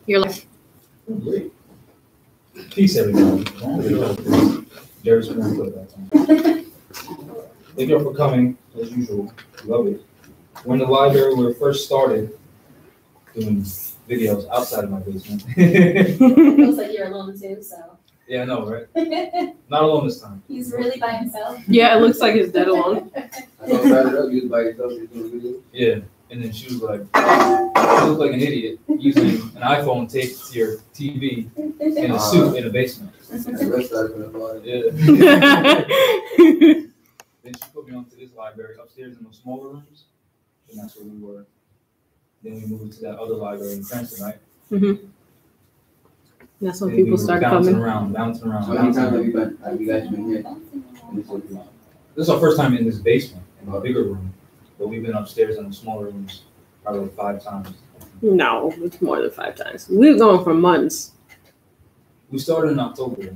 Your life. Great. Peace, everybody. Jerry's going to put that on. Thank you all for coming, as usual. Love it. We're in the library where we first started doing videos outside of my basement. Looks like you're alone too, so. Yeah, I know, right? Not alone this time. He's really by himself. Yeah, it looks like he's dead alone. I thought that up, you was by yourself, you doing video? Yeah, and then she was like, you look like an idiot using an iPhone taped to your TV in a suit in a basement. The rest of it about it. Yeah. Then she put me onto this library upstairs in the smaller rooms, and that's where we were. Then we moved to that other library in Cranston, right? Mm-hmm. That's when Then people we were started bouncing coming. around, bouncing around. So how many bouncing times around. have you guys been here? This is our first time in this basement, in a bigger room, but we've been upstairs in the smaller rooms probably like 5 times. No, it's more than 5 times. We've gone for months. We started in October,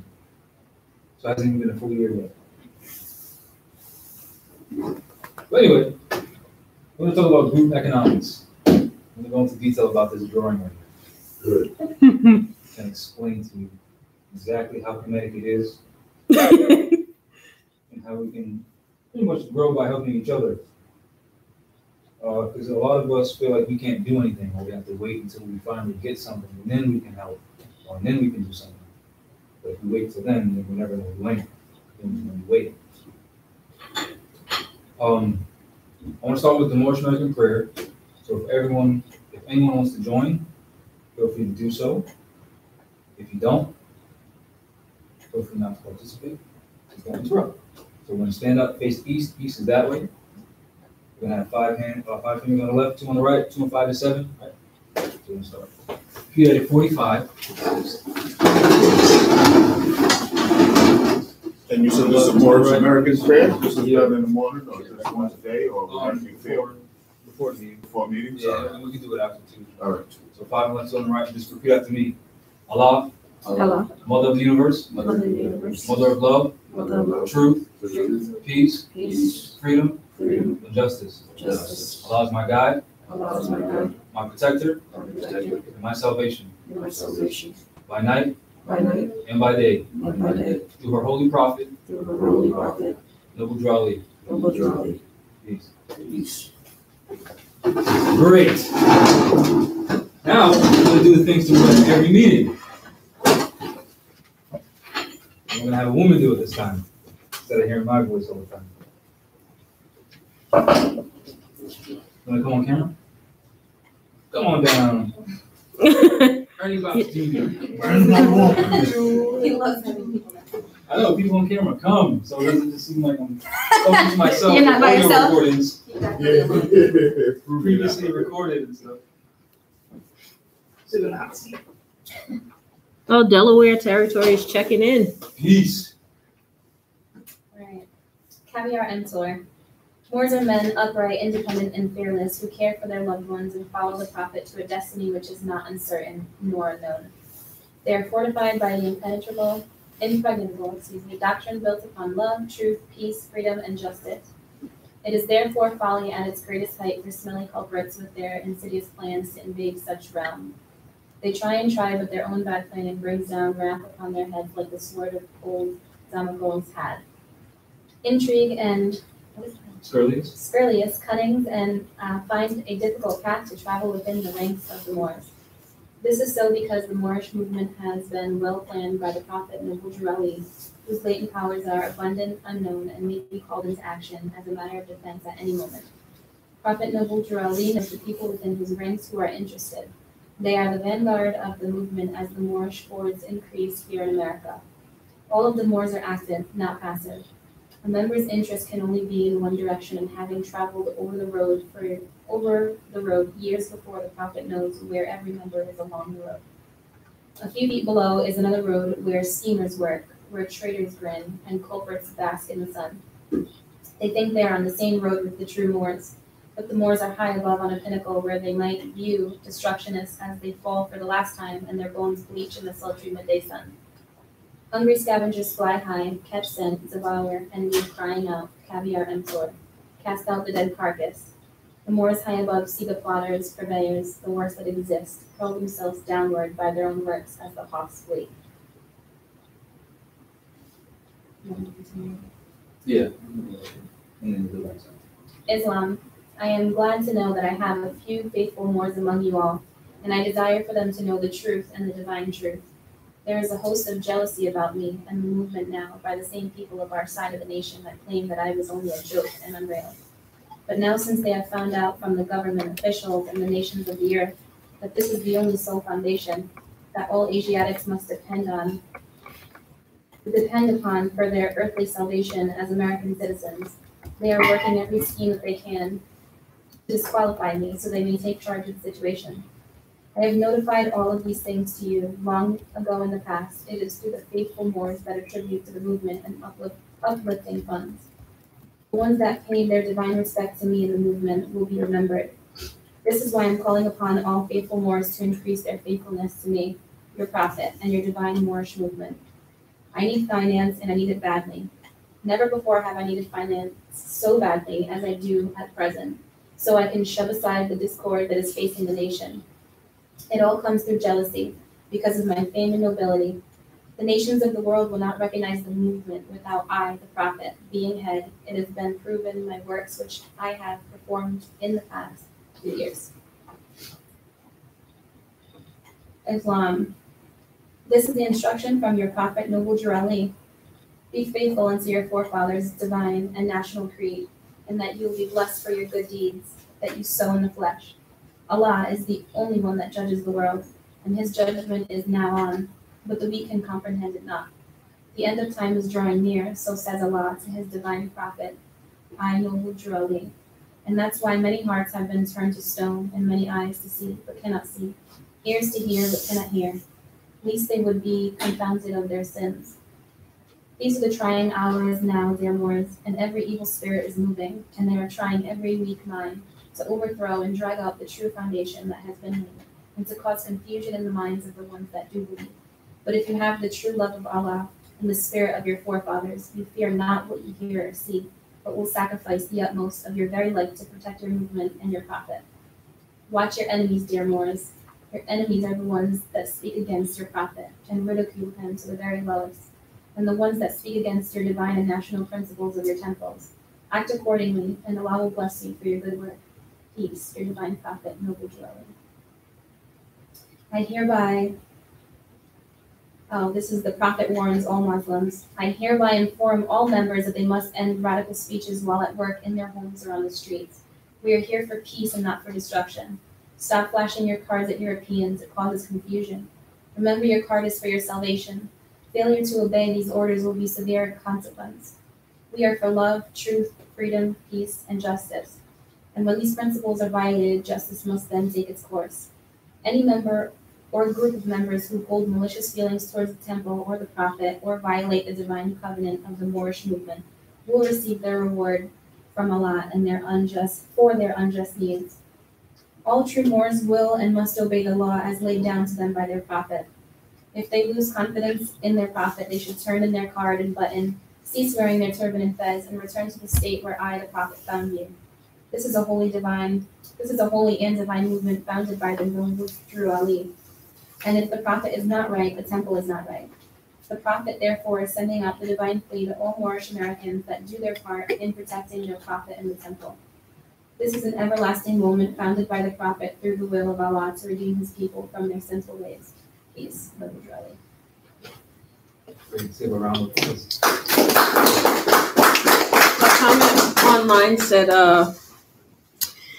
so it hasn't even been a full year yet. But anyway, we're going to talk about group economics. I'm going to go into detail about this drawing right here. Good. And explain to you exactly how kinetic it is and how we can pretty much grow by helping each other. Because a lot of us feel like we can't do anything, or we have to wait until we finally get something, and then we can help, or then we can do something. But if we wait till then we're never going to win. Then we're going to wait. I want to start with the Moorish American prayer. So if anyone wants to join, feel free to do so. If you don't, feel free not to participate. Just don't interrupt. So we're going to stand up, face east. East is that way. We're going to have 5 fingers on the left, 2 on the right, 2 and 5 is 7. Right. So we're going to start. Feet at 45. And you said this is Moorish American prayer? This is 11 in the morning, or just once a day, or whenever you feel? Before the meeting. Before meetings? Yeah, and we can do it after too. All right. So 5 left on the right, just repeat after me. Allah, Hello. Mother of the universe, Mother of the universe. Mother of love, Mother of love. truth, Truth, peace, Peace. freedom, Freedom. and justice. Justice. Allah is my guide, Allah is my God. my protector, My protector. and my salvation, And my salvation. by night By night and by day, and by day. through her holy prophet, Through the holy prophet. Noble Drali. Noble Drali. Peace. Peace. Great. Now, we're going to do the things to win every meeting. I'm going to have a woman do it this time, instead of hearing my voice all the time. You want to come on camera? Come on down. Ernie about to do He loves having people that. I know, people on camera, come. So it doesn't just seem like I'm talking to myself. You're not by Audio yourself? recordings Yeah. previously recorded and stuff. Sit in the house. Oh, Delaware Territory is checking in. Peace. Right. Caviar Emtor. Moors are men upright, independent, and fearless, who care for their loved ones and follow the prophet to a destiny which is not uncertain nor unknown. They are fortified by the impregnable doctrine built upon love, truth, peace, freedom, and justice. It is therefore folly at its greatest height for smelly culprits with their insidious plans to invade such realm. They try, but their own bad planning brings down wrath upon their heads like the sword of old Zamagos had. Intrigue and scurrilous cunnings and find a difficult path to travel within the ranks of the Moors. This is so because the Moorish movement has been well planned by the prophet Noble Drali, whose latent powers are abundant, unknown, and may be called into action as a matter of defense at any moment. Prophet Noble Drali knows the people within his ranks who are interested. They are the vanguard of the movement as the Moorish hordes increase here in America. All of the Moors are active, not passive. A member's interest can only be in one direction, and having traveled over the road years before the prophet knows where every member is along the road. A few feet below is another road where schemers work, where traitors grin, and culprits bask in the sun. They think they are on the same road with the true Moors, but the Moors are high above on a pinnacle where they might view destructionists as they fall for the last time and their bones bleach in the sultry midday sun. Hungry scavengers fly high, catch scent, devour, and leave crying out, caviar emptor, cast out the dead carcass. The Moors high above see the plotters, purveyors, the worst that exist, hurl themselves downward by their own works as the hawks flee. Yeah. And then the right side. Islam. I am glad to know that I have a few faithful Moors among you all, and I desire for them to know the truth and the divine truth. There is a host of jealousy about me and the movement now by the same people of our side of the nation that claim that I was only a joke and unreal. But now since they have found out from the government officials and the nations of the earth that this is the only sole foundation that all Asiatics must depend upon for their earthly salvation as American citizens, they are working every scheme that they can to disqualify me so they may take charge of the situation. I have notified all of these things to you long ago in the past. It is through the faithful Moors that attribute to the movement and uplifting funds. The ones that paid their divine respect to me in the movement will be remembered. This is why I'm calling upon all faithful Moors to increase their faithfulness to me, your prophet, and your divine Moorish movement. I need finance, and I need it badly. Never before have I needed finance so badly as I do at present, so I can shove aside the discord that is facing the nation. It all comes through jealousy, because of my fame and nobility. The nations of the world will not recognize the movement without I, the prophet, being head. It has been proven in my works which I have performed in the past 2 years. Islam. This is the instruction from your prophet, noble Jurali. Be faithful unto your forefathers' divine and national creed, and that you will be blessed for your good deeds that you sow in the flesh. Allah is the only one that judges the world, and his judgment is now on, but the weak can comprehend it not. The end of time is drawing near, so says Allah to his divine prophet, I, noble Jurali. And that's why many hearts have been turned to stone, and many eyes to see, but cannot see, ears to hear, but cannot hear. Least they would be confounded of their sins. These are the trying hours now, dear Moors, and every evil spirit is moving, and they are trying every weak mind to overthrow and drag out the true foundation that has been laid, and to cause confusion in the minds of the ones that do believe. But if you have the true love of Allah and the spirit of your forefathers, you fear not what you hear or see, but will sacrifice the utmost of your very life to protect your movement and your prophet. Watch your enemies, dear Moors. Your enemies are the ones that speak against your prophet and ridicule him to the very lowest, and the ones that speak against your divine and national principles of your temples. Act accordingly, and Allah will bless you for your good work. Peace, your divine prophet, noble Jurali. This is the prophet warns all Muslims. I hereby inform all members that they must end radical speeches while at work in their homes or on the streets. We are here for peace and not for destruction. Stop flashing your cards at Europeans. It causes confusion. Remember, your card is for your salvation. Failure to obey these orders will be severe consequence. We are for love, truth, freedom, peace, and justice. And when these principles are violated, justice must then take its course. Any member or group of members who hold malicious feelings towards the temple or the prophet or violate the divine covenant of the Moorish movement will receive their reward from Allah and their unjust deeds. All true Moors will and must obey the law as laid down to them by their prophet. If they lose confidence in their prophet, they should turn in their card and button, cease wearing their turban and fez, and return to the state where I, the prophet, found you. This is a holy and divine movement founded by the noble Jurali. And if the prophet is not right, the temple is not right. The prophet, therefore, is sending out the divine plea to all Moorish Americans that do their part in protecting their prophet and the temple. This is an everlasting moment founded by the prophet through the will of Allah to redeem his people from their sinful ways. Peace, noble Jurali. Great, give a round of applause. My comment online said,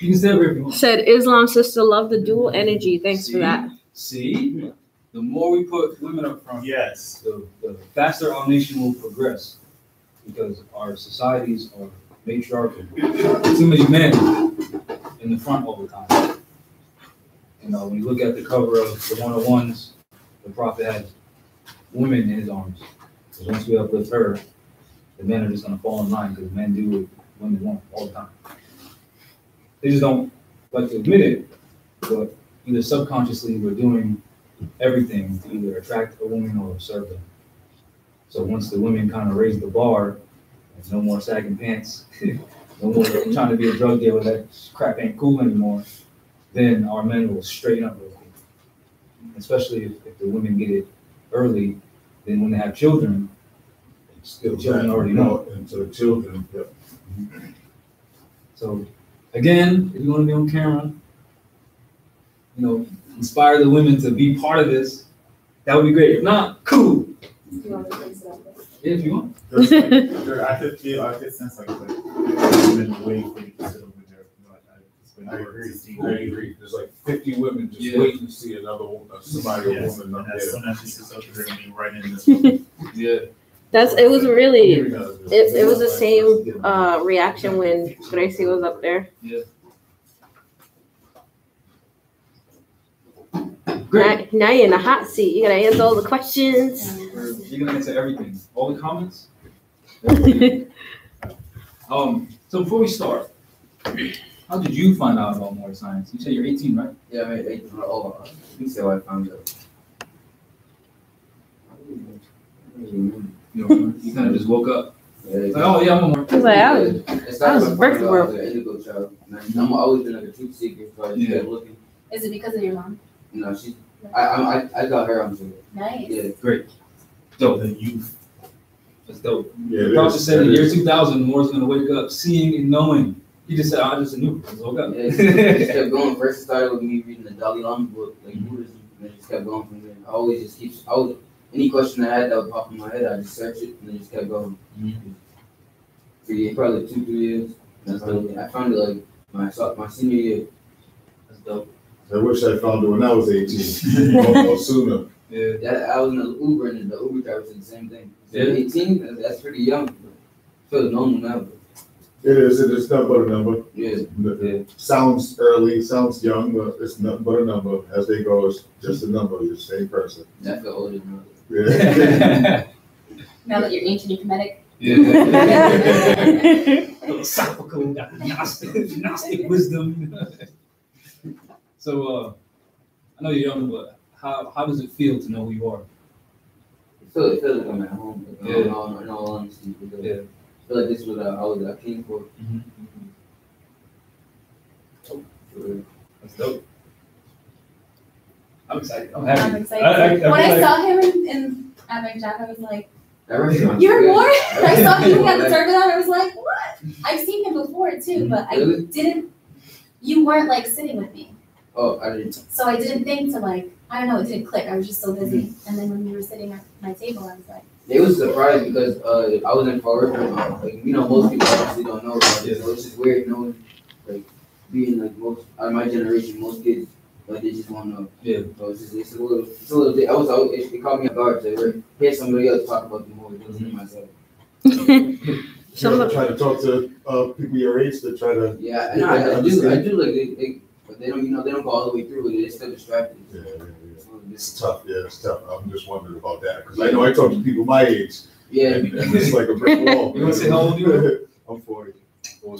You can say it if you want. said Islam sister love the dual energy. Thanks for that. See, the more we put women up front, Yes. the faster our nation will progress, because our societies are matriarchal. Too many men in the front all the time. You know, when you look at the cover of the 101s, the prophet had women in his arms. Because once we uplift her, the men are just going to fall in line, because men do what women want all the time. They just don't like to admit it, but either subconsciously we're doing everything to either attract a woman or serve them. So once the women kind of raise the bar, there's no more sagging pants, no more trying to be a drug dealer, that crap ain't cool anymore, then our men will straighten up real quick. Especially if the women get it early, then when they have children, the children already know. And to the children, yeah. So, again, if you want to be on camera, inspire the women to be part of this, that would be great. If not, cool. You want to place it out there? Yeah, if you want. I could sense like women waiting for you to sit over there. It's been I over agree. 16 I years. agree. There's like 50 women just Yeah. waiting to see another somebody, a Yes, woman up and as there. soon as she sits over there and be right in this. Yeah. It was really, it was the Like, same reaction when Gracie was up there. Great. Now you're in the hot seat. You gotta answer all the questions. You're gonna answer everything. All the comments. So before we start, how did you find out about More Science? You said you're 18, right? Yeah, I mean, you can say what I found out. You kind of just woke up. Yeah, It's like, oh yeah, I'm a More. I was like, I was it started was by birth finding out I world. was an indigo child. And I've always been like a truth seeker, so I just kept looking. Is it because of your mom? You know, I got her onto it. Nice. Yeah. Great. Dope. The youth. That's dope. Yeah, The it prophet is. said in It the year is. 2000, Moore's gonna wake up seeing and knowing. He just said, I just knew. Just woke up. Yeah, it just kept going. First it started with me reading the Dalai Lama book, like Buddhism, and it just kept going from there. Any question I had that would pop in my head, I just search it, and it just kept going. For probably 2-3 years. And I found it like my senior year. That's dope. I wish I found it when I was 18, or sooner. Yeah. Yeah, I was in the Uber, and the Uber driver said the same thing. Yeah. 18, that's pretty young. But I feel normal now. But It is nothing but a number. yeah. It sounds early, sounds young, but it's nothing but a number. As they go, it's just a number, you're the same person. I feel older now. Yeah. Now that you're ancient and Kemetic. Philosophical, got Gnostic wisdom. So, I know you're young, but how does it feel to know who you are? It feels like I'm at home. Like, Yeah. in all honesty. Because Yeah. I feel like this is what I came for. For real. That's dope. I'm excited. I'm I'm happy. excited. I When I feel saw him at my job, I was like, That restaurant. "You're good. more." I saw him at the Like, terminal. I was like, "What?" I've seen him before too, but I Really? didn't. You weren't like sitting with me, Oh, I didn't. so I didn't think to like. I don't know. It didn't click. I was just so busy. And then when you were sitting at my table, I was like, It was surprised because I was in Fall River. Like most people obviously don't know about it. So it's just weird knowing, like being like most out of my generation, most kids like they just want to. Yeah. So it's a little. It caught me off guard to hear somebody else talk about the movie. It wasn't myself. You ever try to talk to people your age to try to. Yeah, and I do like but they don't they don't go all the way through with it. They're still distracted. Yeah. So It's tough, it's tough. I'm just wondering about that, because I know I talk to people my age, yeah. and it's like a brick wall. You wanna say how old you are? I'm 40. I'm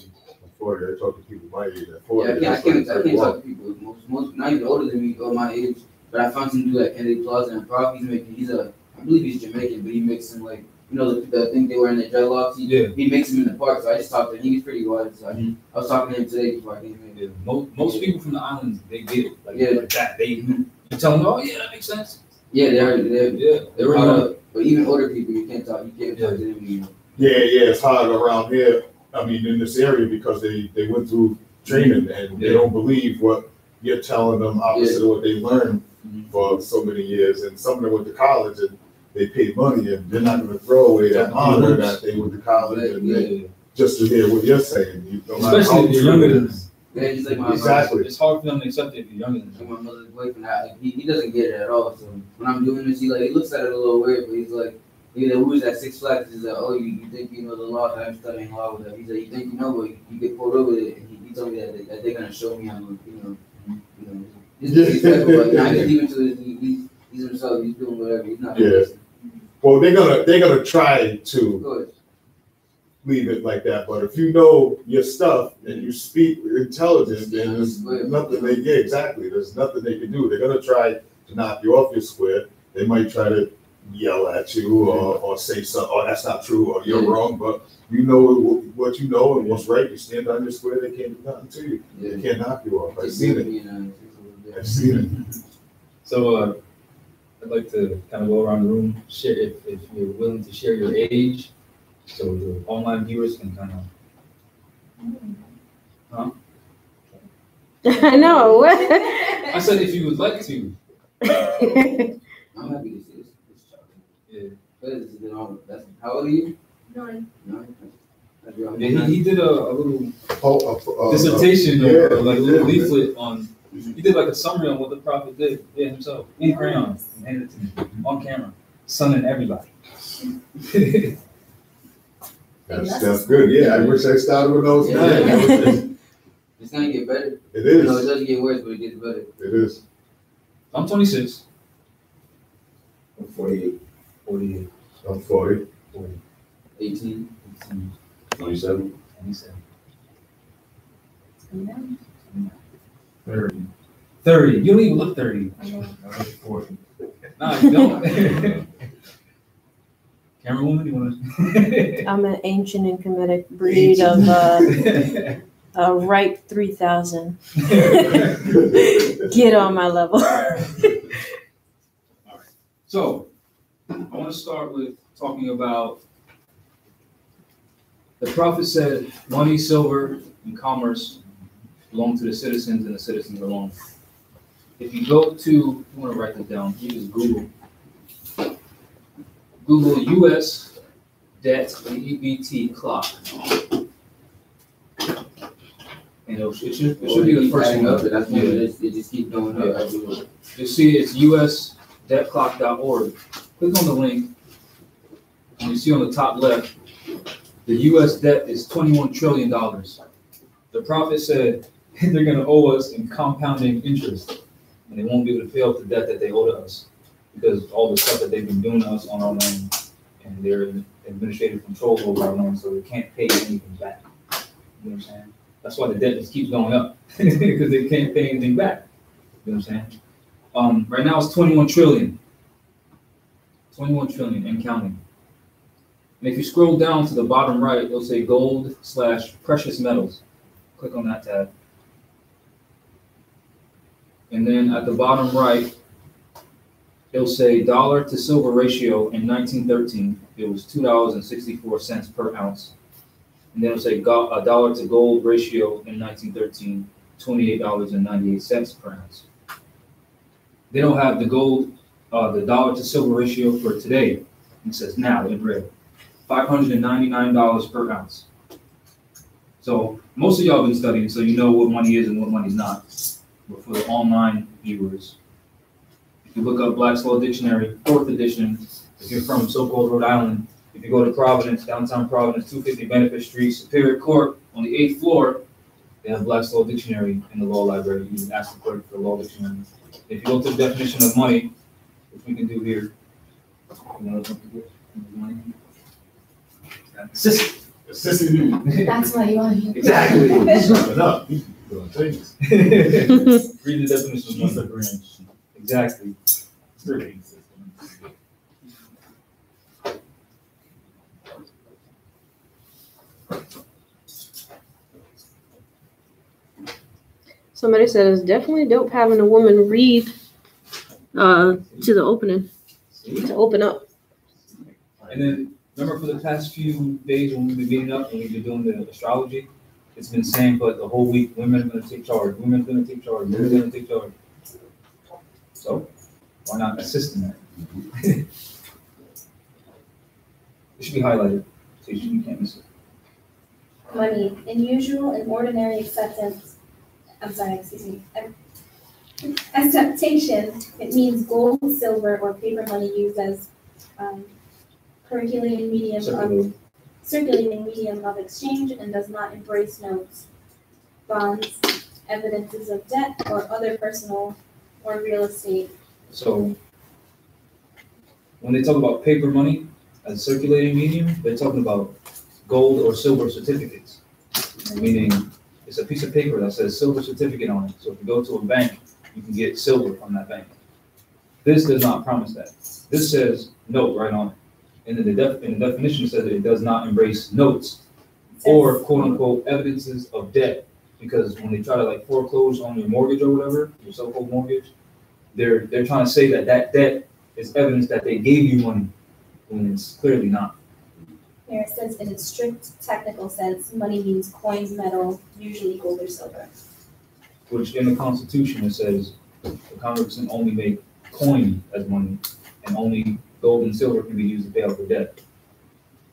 40. I talk to people my age at 40. Yeah, I It's like a can't brick wall. talk to people most not even older than me or my age. But I found some dude like Kennedy Plaza and Prof. I believe he's Jamaican, but he makes him like the thing they wear in their dreadlocks. He makes them in the park. So I just talked to him. He's pretty wise. So I was talking to him today before I came in. Yeah. Most people from the islands, they get it. Like that. You tell them, oh yeah, that makes sense. Yeah, they're They're caught really up. But even older people, you can't talk to them anymore. Yeah, it's hard around here. I mean, in this area, because they went through training and they don't believe what you're telling them opposite of what they learned for so many years. And some of them went to college and they paid money, and they're not going to throw away that honor that they went to college and they, just to hear what you're saying. Especially if you're younger than them. Yeah, just like my Exactly. It's hard for them to accept it if you're younger than Like them. my mother's boyfriend, he doesn't get it at all. So when I'm doing this, he looks at it a little weird, but he's like, who was at Six Flags? He's like, oh, you think you know the law? I'm studying law with that. He's like, you think you know, but you get pulled over it. And he told me that they're gonna show me I'm, he's respectful, but now he's even to he's himself. He's doing whatever. He's not. Yeah. Well, they're gonna try to Of course. leave it like that. But if you know your stuff and you speak with intelligence, then there's nothing exactly. There's nothing they can do. They're gonna try to knock you off your square. They might try to yell at you or say something, oh, that's not true, or you're wrong, but you know what you know and what's right. You stand on your square, they can't do nothing to you. They can't knock you off. I've seen it. I've seen it. So I'd like to kind of go around the room, share if you're willing to share your age, so the online viewers can kind of. I know. I said if you would like to. I'm happy to see this child. Yeah. That's how old are you? 9. 9. Yeah, he did a little dissertation or like a little leaflet on. He did like a summary on what the prophet did himself in crayon and handed it to me on camera, sunning everybody. That's good. Yeah, I wish I started with those. It's gonna get better. It is. You know, it doesn't get worse, but it gets better. It is. I'm 26. I'm 48. 48. I'm 40. 18. 27. 27. 29. 30. You don't even look 30. I know. I was 40. Nah, you don't. Camera woman, you wanna? I'm an ancient and Kemetic breed of Ripe 3000. Get on my level. So, I want to start with talking about the prophet said money, silver, and commerce belong to the citizens and the citizens alone. If you go to, you want to write this down, you just Google US debt EBT clock. And it should be the first one. Up, that's when it just keeps going up. You see it's usdebtclock.org. Click on the link, and you see on the top left, the US debt is $21 trillion. The prophet said they're going to owe us in compounding interest, and they won't be able to pay off the debt that they owe to us because all the stuff that they've been doing to us on our land, and they're in administrative control over our land, so they can't pay anything back. You know what I'm saying? That's why the debt just keeps going up because they can't pay anything back. You know what I'm saying? Right now it's 21 trillion. 21 trillion and counting. And if you scroll down to the bottom right, it'll say gold/precious metals. Click on that tab. And then at the bottom right, it'll say dollar to silver ratio in 1913. It was $2.64 per ounce. And then it'll say dollar to gold ratio in 1913, $28.98 per ounce. They don't have the gold, the dollar to silver ratio for today. It says now in red, $599 per ounce. So most of y'all been studying, so you know what money is and what money's not. But for the online viewers, if you look up Black's Law Dictionary, 4th edition, if you're from so-called Rhode Island, if you go to Providence, downtown Providence, 250 Benefit Street, Superior Court, on the 8th floor, they have Black's Law Dictionary in the law library. You can ask the clerk for the law dictionary. If you go to the definition of money, which we can do here, Sissy. That's why you want to. Exactly. Summing up. He's doing things. Read the definition of She's money. a branch. Exactly. Grading system. Somebody said it's definitely dope having a woman read to the opening, to open up. And then remember for the past few days when we've been meeting up and we've been doing the astrology, it's been saying for the whole week, women are going to take charge, women are going to take charge, women are going to take charge. So why not assist in that? It should be highlighted so you can't miss it. Money, in usual and ordinary acceptation, it means gold, silver, or paper money used as circulating medium of exchange and does not embrace notes, bonds, evidences of debt, or other personal or real estate. So when they talk about paper money as a circulating medium, they're talking about gold or silver certificates, meaning it's a piece of paper that says silver certificate on it. So if you go to a bank, you can get silver from that bank. This does not promise that. This says note right on it. And then in the definition it says that it does not embrace notes or quote unquote evidences of debt. Because when they try to like foreclose on your mortgage or whatever, your so-called mortgage, they're trying to say that that debt is evidence that they gave you money when it's clearly not. Here it says, in its strict technical sense, money means coins, metal, usually gold or silver. Which in the Constitution it says the Congress can only make coin as money, and only gold and silver can be used to pay off the debt.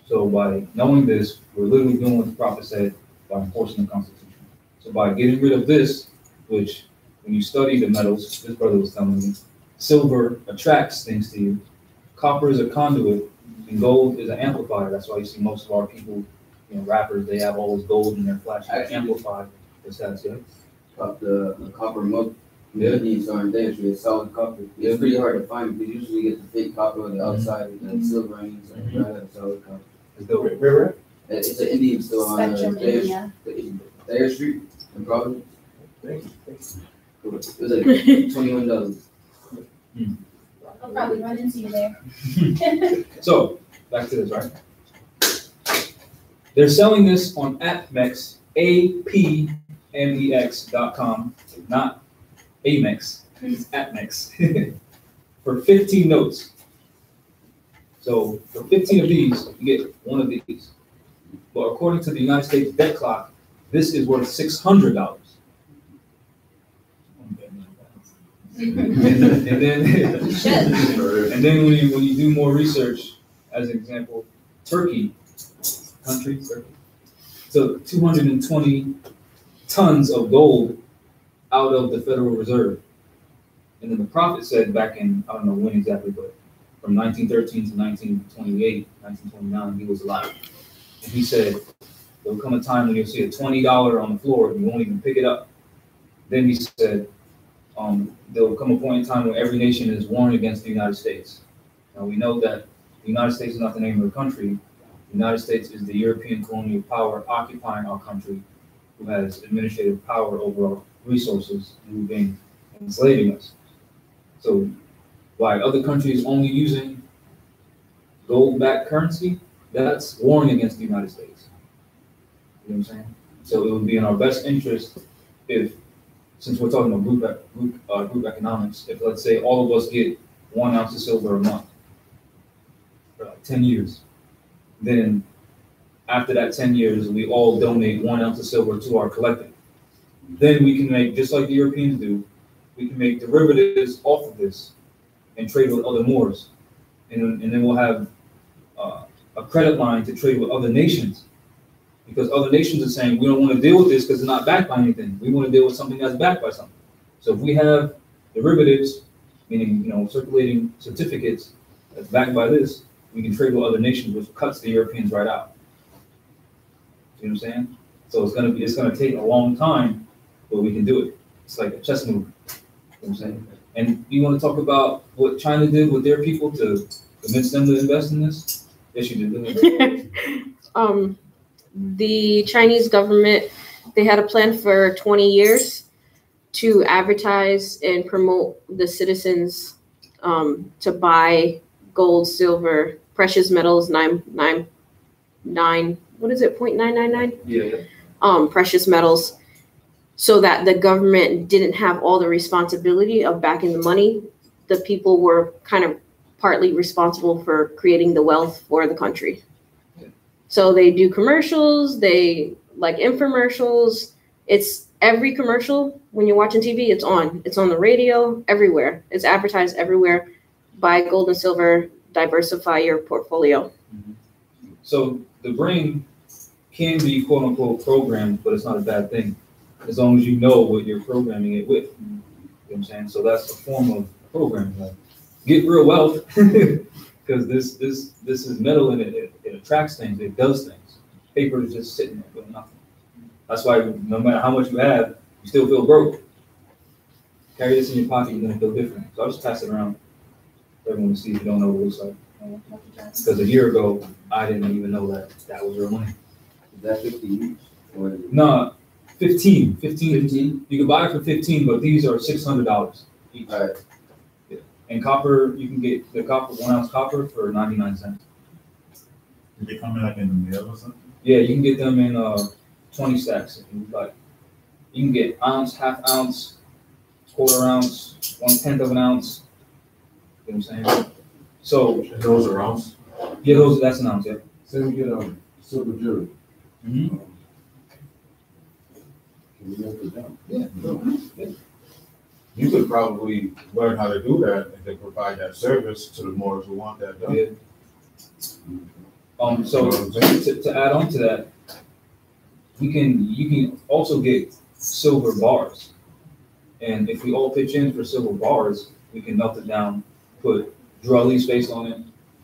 So by knowing this, we're literally doing what the prophet said by enforcing the Constitution. So by getting rid of this, which when you study the metals, this brother was telling me, silver attracts things to you, copper is a conduit, and gold is an amplifier. That's why you see most of our people, you know, rappers, they have all this gold in their flash to amplify the stats, yeah? The copper mug. Yeah. These aren't there, so it's solid copper. It's pretty hard to find because usually you get the fake copper on the outside with the silver on the inside. Right, that's solid copper. It's dope. Where? It's an Indian store on Spectrum India. Thayer Street in Providence. Thank you. It was like $21. I'll probably run into you there. So back to this, right? They're selling this on APMEX, APMEX.com, not Amex, it's APMEX, for 15 notes. So for 15 of these, you get one of these. But according to the United States debt clock, this is worth $600. And then when you do more research, as an example, Turkey, took 220 tons of gold out of the Federal Reserve. And then the prophet said back in, I don't know when exactly, but from 1913 to 1928, 1929, he was alive. And he said, there'll come a time when you'll see a $20 on the floor and you won't even pick it up. Then he said, there'll come a point in time when every nation is warned against the United States. Now we know that the United States is not the name of the country. The United States is the European colonial power occupying our country, who has administrative power over our resources and who've been enslaving us. So why other countries only using gold-backed currency, that's warring against the United States. You know what I'm saying? So it would be in our best interest if, since we're talking about group economics, if let's say all of us get 1 ounce of silver a month for like 10 years, then after that 10 years, we all donate 1 ounce of silver to our collective. Then we can make, just like the Europeans do, we can make derivatives off of this and trade with other Moors. And then we'll have a credit line to trade with other nations. Because other nations are saying, we don't want to deal with this because it's not backed by anything. We want to deal with something that's backed by something. So if we have derivatives, meaning, you know, circulating certificates that's backed by this, we can trade with other nations, which cuts the Europeans right out. You know what I'm saying? So it's gonna take a long time, but we can do it. It's like a chess move. You know what I'm saying? And you want to talk about what China did with their people to convince them to invest in this? Yes, you did. The Chinese government, they had a plan for 20 years to advertise and promote the citizens to buy gold, silver, precious metals, 0.999. Yeah. Precious metals, so that the government didn't have all the responsibility of backing the money. The people were kind of partly responsible for creating the wealth for the country. So they do commercials, they like infomercials. It's every commercial when you're watching TV, it's on. It's on the radio, everywhere. It's advertised everywhere. Buy gold and silver, diversify your portfolio. So the brain can be quote unquote programmed, but it's not a bad thing as long as you know what you're programming it with. You know what I'm saying? So that's a form of programming. Like, get real wealth because this is metal and it attracts things, it does things. Paper is just sitting there doing nothing. That's why no matter how much you have, you still feel broke. Carry this in your pocket, you're gonna feel different. So I'll just pass it around for everyone to see if you don't know what it looks like. Because a year ago, I didn't even know that was real money. Is that 50 each? No, 15. 15. You can buy it for 15, but these are $600 each. All right. Yeah. And copper, you can get the copper, 1 ounce copper for 99 cents. Did they come in like in the mail or something? Yeah, you can get them in 20 stacks if you like. You can get ounce, half ounce, quarter ounce, 1/10 of an ounce. You know what I'm saying? So And those are ounce. yeah, that's an ounce, yeah. Say we get a silver jewelry. Mm-hmm. Can we melt it down? Yeah. You could probably learn how to do that and then provide that service to the Moors who want that done. Yeah. So to add on to that, you can also get silver bars, and if we all pitch in for silver bars, we can melt it down, put Drew Lee's face on it,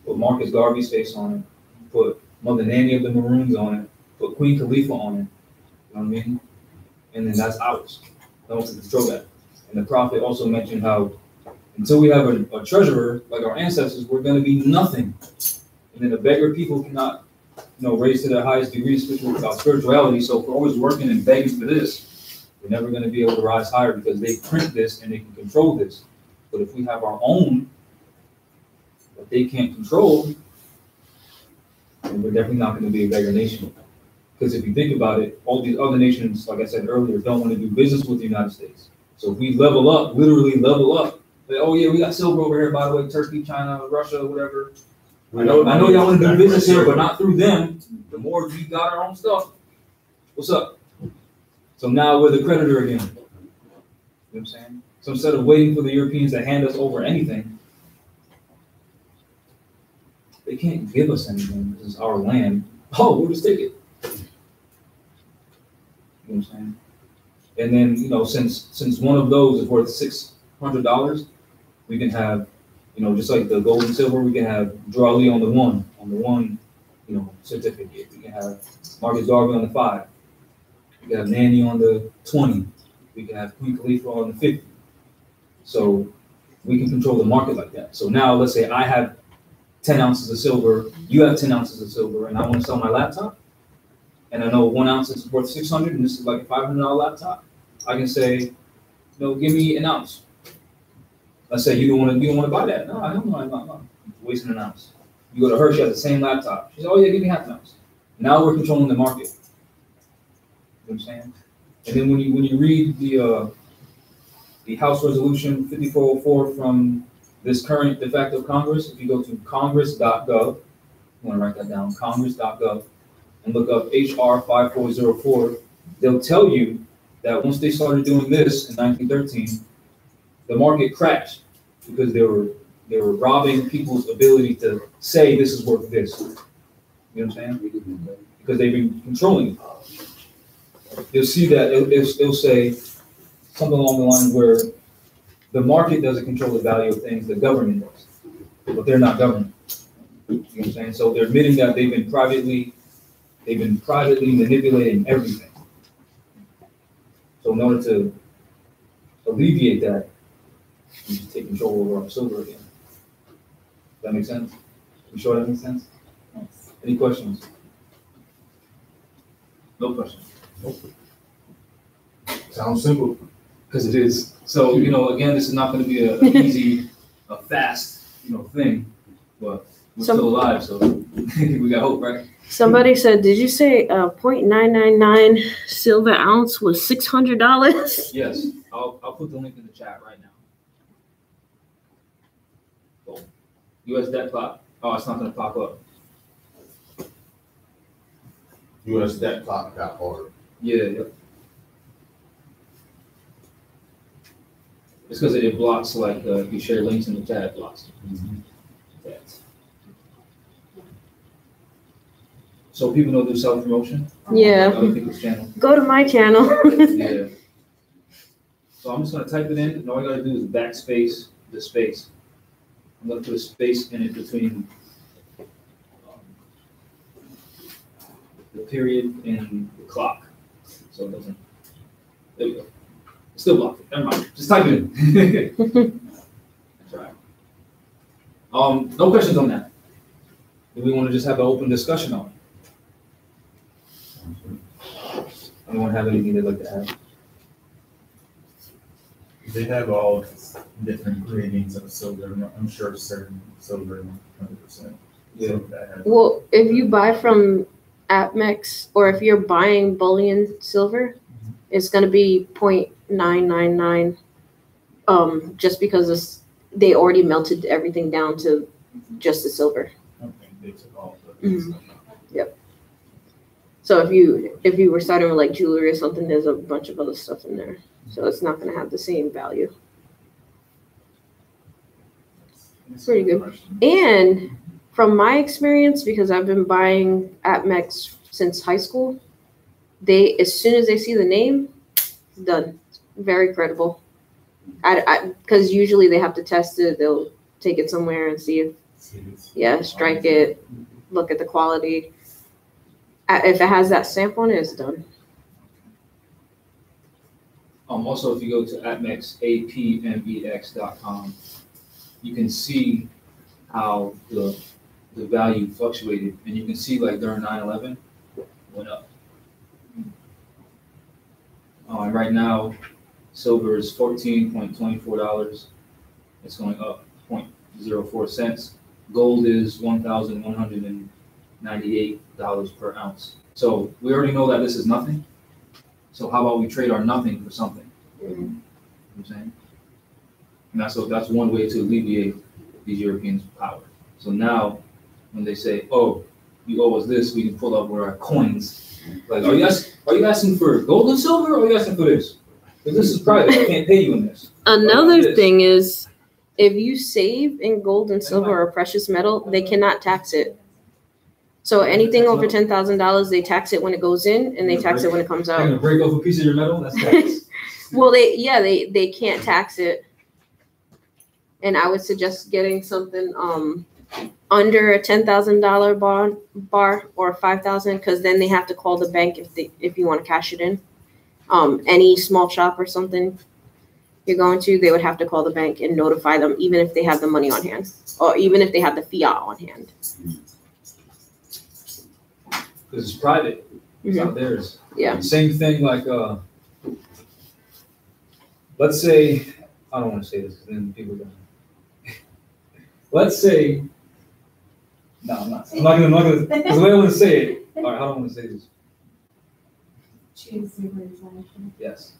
put Marcus Garvey's face on it, put Mother Nanny of the Maroons on it, put Queen Khalifa on it. You know what I mean? And then that's ours. No one can control that. And the prophet also mentioned how until we have a treasurer like our ancestors, we're going to be nothing. And then the beggar people cannot, raise to their highest degree of spirituality. So if we're always working and begging for this, we're never going to be able to rise higher because they print this and they can control this. But if we have our own that they can't control, then we're definitely not going to be a beggar nation. Because if you think about it, all these other nations, like I said earlier, don't want to do business with the United States. So if we level up, literally level up, like, oh yeah, we got silver over here, by the way, Turkey, China, Russia, whatever. I know y'all want to do business here, but not through them. The more we got our own stuff, what's up? So now we're the creditor again. You know what I'm saying? So instead of waiting for the Europeans to hand us over anything, they can't give us anything. This is our land. Oh, we'll just take it. You know what I'm saying? And then, since one of those is worth $600, we can have, just like the gold and silver, we can have Drew Ali on the one, certificate. We can have Marcus Garvey on the 5. We can have Nanny on the 20. We can have Queen Khalifa on the 50. So we can control the market like that. So now let's say I have 10 ounces of silver, you have 10 ounces of silver, and I want to sell my laptop. And I know 1 ounce is worth 600, and this is like a $500 laptop. I can say, give me an ounce. Let's say you don't want to buy that. No, I don't want to. Wasting an ounce. You go to her, she has the same laptop. She says, oh yeah, give me half an ounce. Now we're controlling the market. You know what I'm saying? And then when you read the House Resolution 5404 from this current de facto Congress, if you go to congress.gov, you want to write that down, congress.gov, and look up HR 5404, they'll tell you that once they started doing this in 1913, the market crashed because they were robbing people's ability to say this is worth this. You know what I'm saying? Because they've been controlling it. You'll see that it'll say something along the lines where the market doesn't control the value of things, the government does, but they're not government. You know what I'm saying? So they're admitting that they've been privately manipulating everything. So in order to alleviate that, we just take control over our silver again. Does that make sense? You sure that makes sense? Yes. Any questions? No questions. Sounds simple. Because it is. So, again, this is not going to be an easy, fast, thing, but we're still alive, so we got hope, right? Somebody said, did you say 0.999 silver ounce was $600? Yes, I'll put the link in the chat right now. Oh, U.S. debt clock. Oh, it's not going to pop up. U.S. debt clock got ordered. Yeah. It's because it blocks, like, if you share links in the chat, it blocks. That. So people know do self-promotion? Yeah. Other people's channel. Go to my channel. Yeah. So I'm just gonna type it in, and all you gotta do is backspace the space. I'm gonna put a space in it between the period and the clock, so it doesn't. There we go. It's still blocked. Never mind. Just type it in. That's right. No questions on that. Do we want to just have an open discussion on it? Anyone have anything they'd like to add? They have all different gradings of silver. I'm sure certain silver, 100%. Yeah. Well, if you buy from APMEX or if you're buying bullion silver, it's going to be 0.999. Just because they already melted everything down to just the silver. Okay, they took all the stuff out. Yep. So if you were starting with like jewelry or something, there's a bunch of other stuff in there. So it's not going to have the same value. It's pretty good. And from my experience, because I've been buying APMEX since high school, they, as soon as they see the name, done. Very credible. Because usually they have to test it. They'll take it somewhere and see if, strike it, look at the quality. If it has that stamp on it, it's done. Also, if you go to apmex.com, you can see how the value fluctuated, and you can see like during 9/11 went up. And right now, silver is $14.24. It's going up 0.04 cents. Gold is $1,198 per ounce. So we already know that this is nothing. So how about we trade our nothing for something? You know what I'm saying? And that's one way to alleviate these Europeans' power. So now, when they say, "Oh, you owe us this," we can pull up with our coins. Like, are you asking for gold and silver, or are you asking for this? Because this is private. I can't pay you in this. Another thing is, if you save in gold and silver or precious metal, they cannot tax it. So anything over $10,000, they tax it when it goes in, and they tax it when it comes You're out. gonna break off a piece of your metal? That's tax. Well, they can't tax it. And I would suggest getting something under a $10,000 bar or $5,000, because then they have to call the bank if you want to cash it in. Any small shop or something you're going to, they would have to call the bank and notify them, even if they have the money on hand, or even if they have the fiat on hand. Because it's private. It's not theirs. Yeah. Same thing like, let's say, I don't want to say this because then people are going to. Let's say, no, I'm not going to, because the way I want to say it, all right, how do I want to say this? Choose your words wisely. Yes.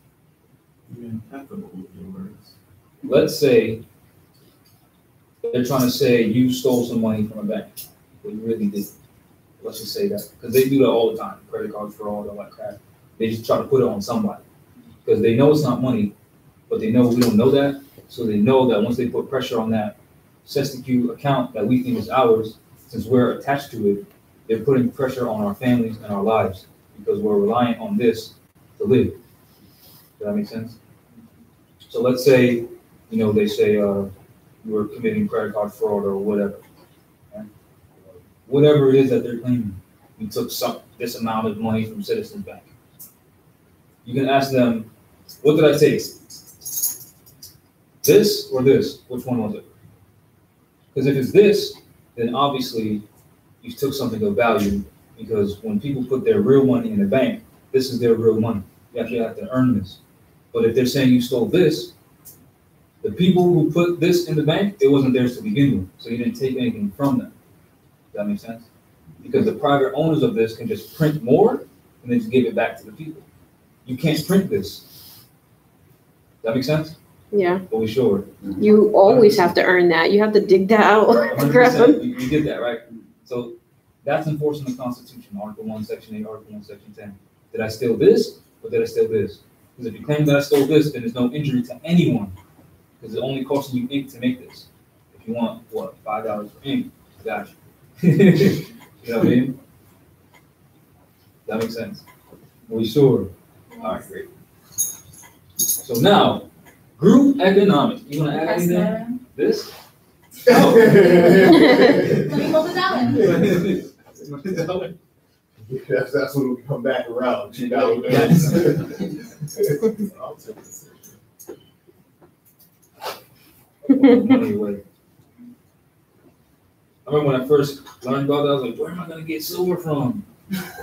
You're impeccable with your words. Let's say they're trying to say you stole some money from a bank, but you really didn't. Let's just say that, because they do that all the time. Credit card fraud, all that crap. They just try to put it on somebody because they know it's not money, but they know we don't know that. So they know that once they put pressure on that Sesticue account that we think is ours, since we're attached to it, they're putting pressure on our families and our lives because we're reliant on this to live. Does that make sense? So let's say, they say you were committing credit card fraud or whatever. Whatever it is that they're claiming, we took this amount of money from Citizens Bank. You can ask them, what did I take? This or this? Which one was it? Because if it's this, then obviously you took something of value, because when people put their real money in the bank, this is their real money. You actually have to earn this. But if they're saying you stole this, the people who put this in the bank, it wasn't theirs to begin with. So you didn't take anything from them. Does that make sense? Because the private owners of this can just print more and then just give it back to the people. You can't print this. Does that make sense? Yeah. Are we sure? You always have to earn that. You have to dig that out. 100%. You get that, right? So that's enforcing the Constitution, Article 1, Section 8, Article 1, Section 10. Did I steal this, or did I steal this? Because if you claim that I stole this, then there's no injury to anyone, because it's only costing you ink to make this. If you want, $5 for ink, I got you. You know what I mean? That makes sense. Are we sure? All right, great. So now, group economics. You want to add anything? This? Let me hold it down. That's when we come back around. Yes. I'll take this. Money away. I remember when I first learned about that, I was like, where am I going to get silver from?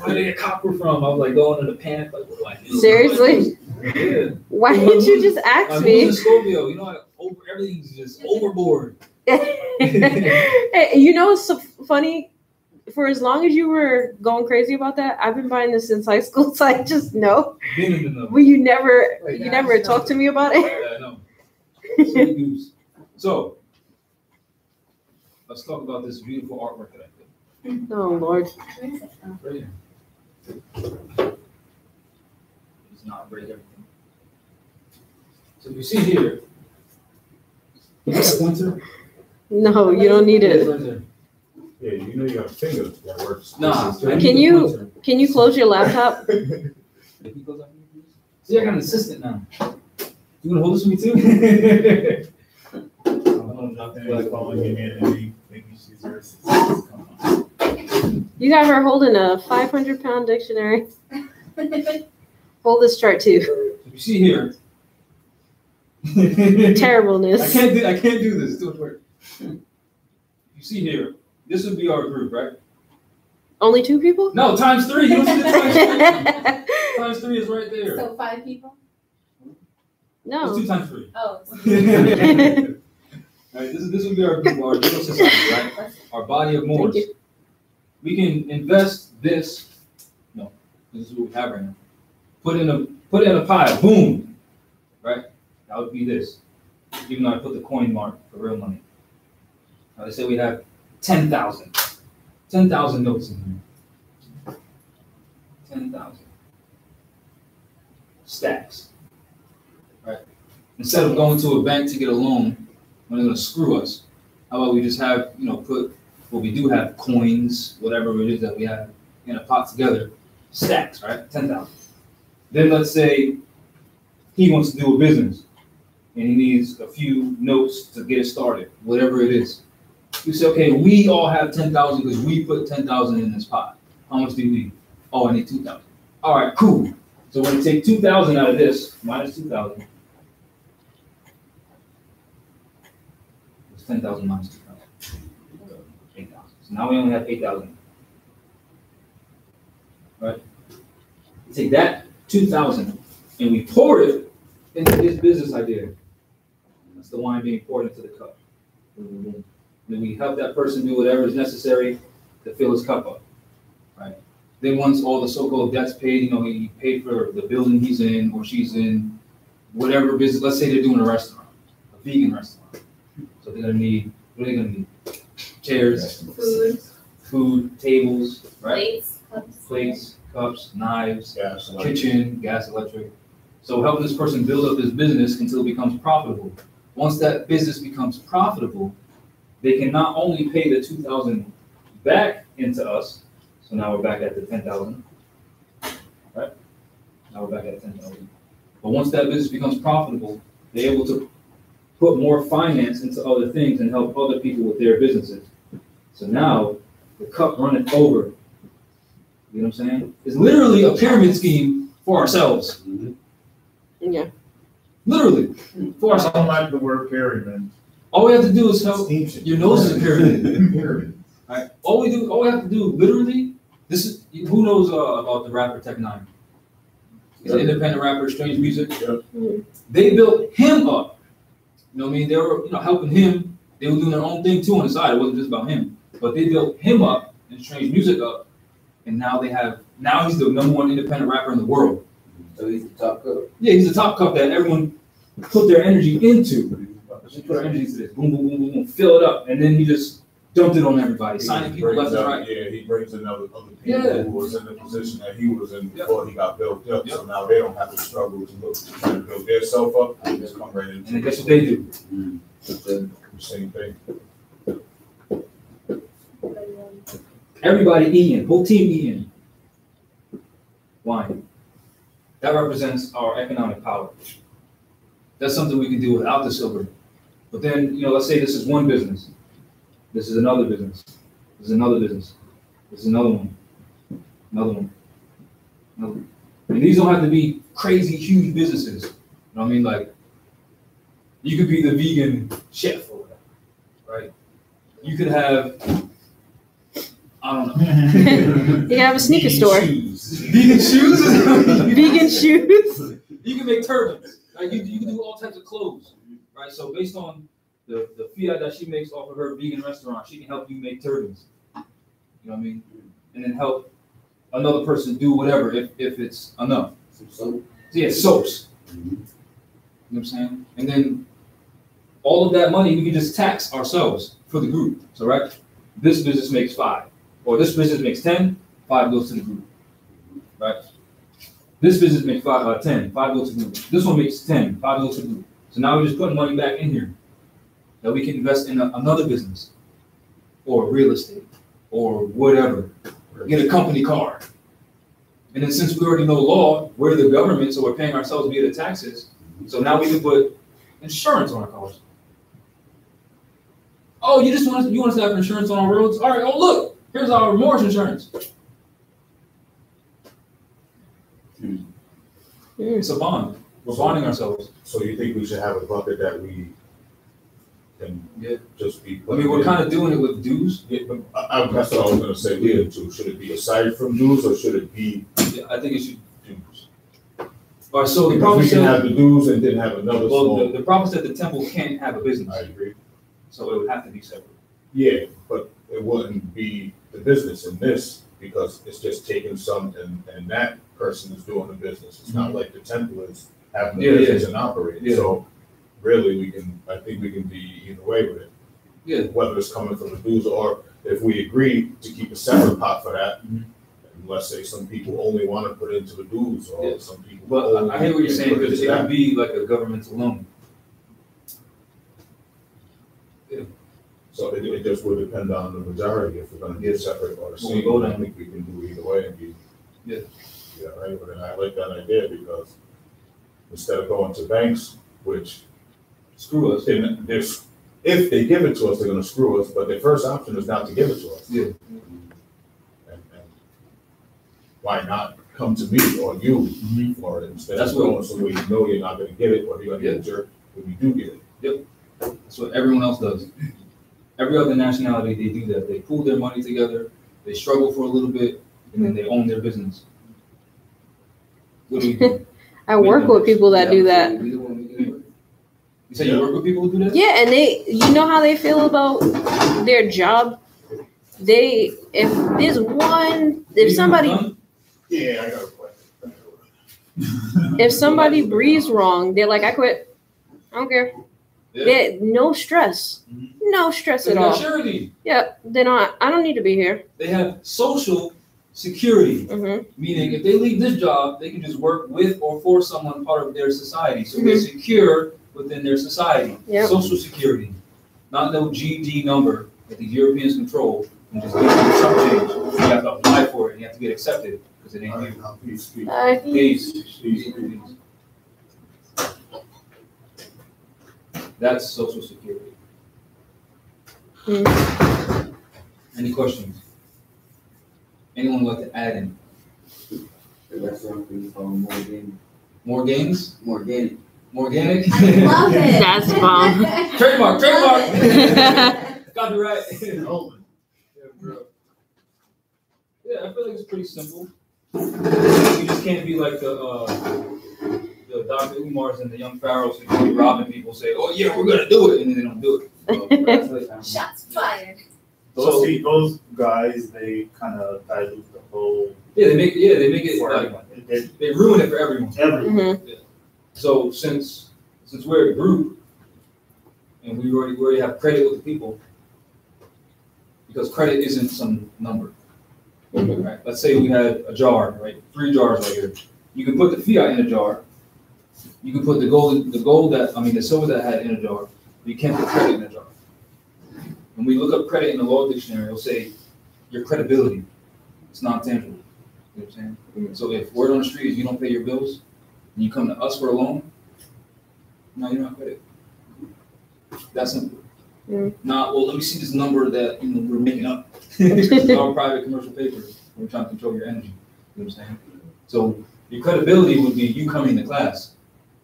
Where do I get copper from? I was like going into panic, like, what do I do? Seriously? Yeah. Why didn't you just ask I'm me? losing Scorpio. You know, everything's just overboard. Hey, you know, it's so funny. For as long as you were going crazy about that, I've been buying this since high school, so I just know. Been in the know. Well, you never talked to me about it. Yeah, I know. Sweet news. So, let's talk about this beautiful artwork that I did. Oh Lord. Where is it? Oh. Right here. It's not break everything. So if you see here, you got a pointer? No, you don't need it. Right there. Yeah, you know you got a finger that works. Nah. I need Can the you- pointer. Can you close your laptop? See, I got an assistant now. You wanna hold this for me too? Nothing calling him in and maybe she's her assistant. Come on. You got her holding a 500-pound dictionary. Hold this chart too. If you see here. Terribleness. I can't do this. Do it work. You see here, this would be our group, right? Only 2 people? No, times 3. You don't see the times 3? Times 3 is right there. So 5 people? It's No. 2 times 3. Oh. Right, this would be our group, our little society, right? Our body of Moors. Thank you. We can invest this. No, this is what we have right now. Put it in a pile. Boom. Right? That would be this. Even though I put the coin mark for real money. Now they say we have 10,000. 10,000 notes in here. 10,000. Stacks. Right? Instead of going to a bank to get a loan, when they're gonna screw us, how about we just have, put what we do have, coins, whatever it is that we have in a pot together, stacks, right? 10,000. Then let's say he wants to do a business and he needs a few notes to get it started, whatever it is. You say, okay, we all have 10,000 because we put 10,000 in this pot. How much do you need? Oh, I need 2,000. All right, cool. So when you take 2,000 out of this, minus 2,000, it's 10,000 minus 2,000. 8,000. So now we only have 8,000. Right? We take that 2,000 and we pour it into his business idea. That's the wine being poured into the cup. Then we help that person do whatever is necessary to fill his cup up, right? Then once all the so-called debts paid, he paid for the building he's in or she's in, whatever business. Let's say they're doing a restaurant, a vegan restaurant. So they're gonna need, what are they gonna need? Chairs, food, tables, right? Plates, cups, knives, Gas, kitchen, gas, electric. So helping this person build up his business until it becomes profitable. Once that business becomes profitable, they can not only pay the 2,000 back into us, so now we're back at the 10,000, right? Now we're back at 10,000. But once that business becomes profitable, they're able to put more finance into other things and help other people with their businesses. So now the cup runneth over. You know what I'm saying? It's literally a pyramid scheme for ourselves. Yeah. Literally, for I ourselves. don't like the word pyramid. All we have to do is help. It's ancient. Your nose is a pyramid. Pyramid. Right? All we have to do, literally, this is, who knows about the rapper Tech Nine? He's an independent rapper, Strange Music. Yep. They built him up. You know what I mean? They were, helping him. They were doing their own thing too on the side. It wasn't just about him. But they built him up and Strange Music up. And now he's the #1 independent rapper in the world. So he's the top cup. Yeah, he's the top cup that everyone put their energy into. They put our energy into this. Boom, boom, boom, boom, boom. Fill it up. And then he just dumped it on everybody, signing people left and right. Yeah, he brings in other people Yeah. who was in the position that he was in Yep. before he got built up. Yep. So now they don't have to struggle to try to build themselves up. They just come right And into then guess what they do? the same thing. Everybody eating, whole team eating wine. That represents our economic power. That's something we can do without the silver. But then, let's say this is one business. This is another business. This is another business. This is another one. Another one. Another one. And these don't have to be crazy, huge businesses. You know what I mean? Like, you could be the vegan chef or whatever, right? You could have, I don't know. You have a sneaker store. Vegan shoes? Vegan shoes. You can make turbans. Like you can do all types of clothes, right? So based on the fiat that she makes off of her vegan restaurant, she can help you make turbans. You know what I mean? And then help another person do whatever if it's enough. So Yeah, soaps. You know what I'm saying? And then all of that money we can just tax ourselves for the group. So right, this business makes 5, or this business makes 10, 5 goes to the group. Right? This business makes 10, 5 goes to the group. This one makes 10, 5 goes to the group. So now we're just putting money back in here that we can invest in another business, or real estate, or whatever. Get a company car. And then since we already know law, we're the government, so we're paying ourselves via the taxes. So now we can put insurance on our cars. Oh, you want us to have insurance on our roads? All right. Oh, look, here's our mortgage insurance. It's a bond. We're bonding ourselves. So you think we should have a bucket that we can just be? I mean, we're kind of doing it with dues. Yeah, but that's what I was gonna say. Yeah, too. Should it be aside from dues or should it be? Yeah, I think it should dues. All right. So the Because prophet we can said, have the dues and then have another well, small. the prophet said the temple can't have a business, I agree. so it would have to be separate. Yeah, but it wouldn't be the business in this because it's just taking some and that person is doing the business. It's not like the temple is having the business and operating. Yeah. So really I think we can be either way with it. Yeah. Whether it's coming from the dues or if we agree to keep a separate pot for that. Mhm. And let's say some people only want to put into the dues or some people. But only I hear what you're saying, put because into it that. would be like a governmental loan. So it just would depend on the majority if we're gonna get separate or the Well, we same. vote I on think we can do either way and be. Yeah. Yeah, right, but I like that idea because instead of going to banks, which Screw us. if they give it to us, they're gonna screw us, but their first option is not to give it to us. Yeah. And why not come to me or you for it instead That's of what- going somewhere you know you're not gonna get it or you're gonna get a jerk when you do get it. That's what everyone else does. Every other nationality, they do that. They pool their money together, they struggle for a little bit, and then they own their business. What do you do? I work with people that do that. You say you work with people who do that? Yeah, and you know how they feel about their job. If somebody Yeah, I got a question. if somebody breathes wrong, they're like, I quit. I don't care. Yeah. No stress. Mhm. No stress They at got all. surety. Yeah, I don't need to be here. They have social security. Hmm. Meaning, if they leave this job, they can just work with or for someone part of their society. So they're secure within their society. Yep. Social security, not no GD number that the Europeans control and just give you a chump change. You have to apply for it and you have to get accepted because it ain't All you. right, now, peace. Peace. That's social security. Any questions? Anyone would like to add in? that's something called more game. More games? More game. More organic? Love it. That's bomb. Trademark. Love it. Copyright. Oh, Yeah, bro. Yeah, I feel like it's pretty simple. You just can't be like the Dr. Umars and the young pharaohs who be robbing people say, oh yeah, we're gonna do it, and then they don't do it. Shots fired. Those guys, they kind of dilute the whole. Yeah, they make it for like, everyone. It- they ruin it for everyone. Everyone. Hmm. So since we're a group and we already have credit with the people, because credit isn't some number. Right? Let's say we had a jar, right? 3 jars right here. You can put the fiat in a jar. You can put the silver that had in a jar. But you can't put credit in a jar. When we look up credit in the law dictionary, it'll say your credibility. It's non-tangible. You know what I'm saying? Mm-hmm. So if word on the street is you don't pay your bills and you come to us for a loan, no, you're not credit. That's simple. Not, well, let me see this number that we're making up. It's our private commercial paper. We're trying to control your energy. You know what I'm saying? So your credibility would be you coming to class,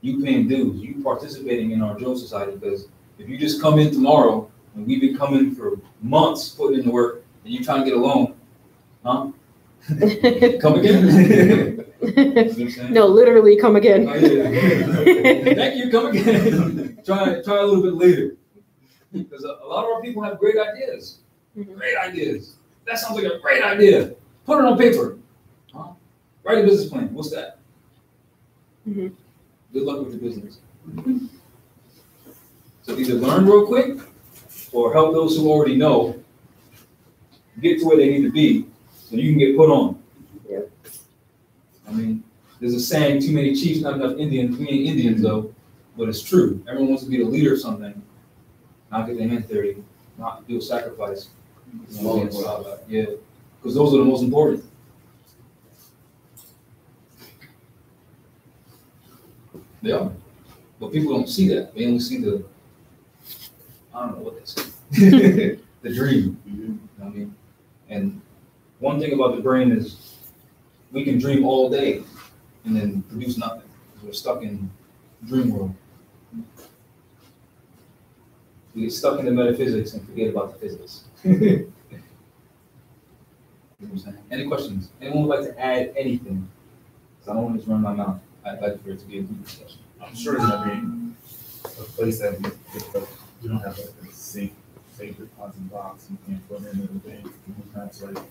you paying dues, you participating in our Joe Society. Because if you just come in tomorrow and we've been coming for months putting in the work and you're trying to get a loan, huh? Come again? You know what I'm saying? No, literally come again. Oh, yeah. Thank you, come again. Try a little bit later. Because a lot of our people have great ideas. Mhm. Great ideas. That sounds like a great idea. Put it on paper. Huh? Write a business plan. What's that? Mhm. Good luck with your business. So either learn real quick or help those who already know get to where they need to be so you can get put on. Yep. I mean, there's a saying, too many chiefs, not enough Indians. We ain't Indians though, but it's true. Everyone wants to be the leader of something, not get their hands dirty, not do a sacrifice. You know, yeah, because those are the most important. They are. But people don't see that. They only see the, I don't know what they say, the dream. You know what I mean? And one thing about the brain is we can dream all day and then produce nothing. We're stuck in dream world. We get stuck in the metaphysics and forget about the physics. You know what I'm saying? Any questions? Anyone would like to add anything? Because I don't want to just run my mouth. I'd like for it to be a good discussion. I'm sure there's gonna be a place that we don't have like a safe deposit box you can put in everything. We have to like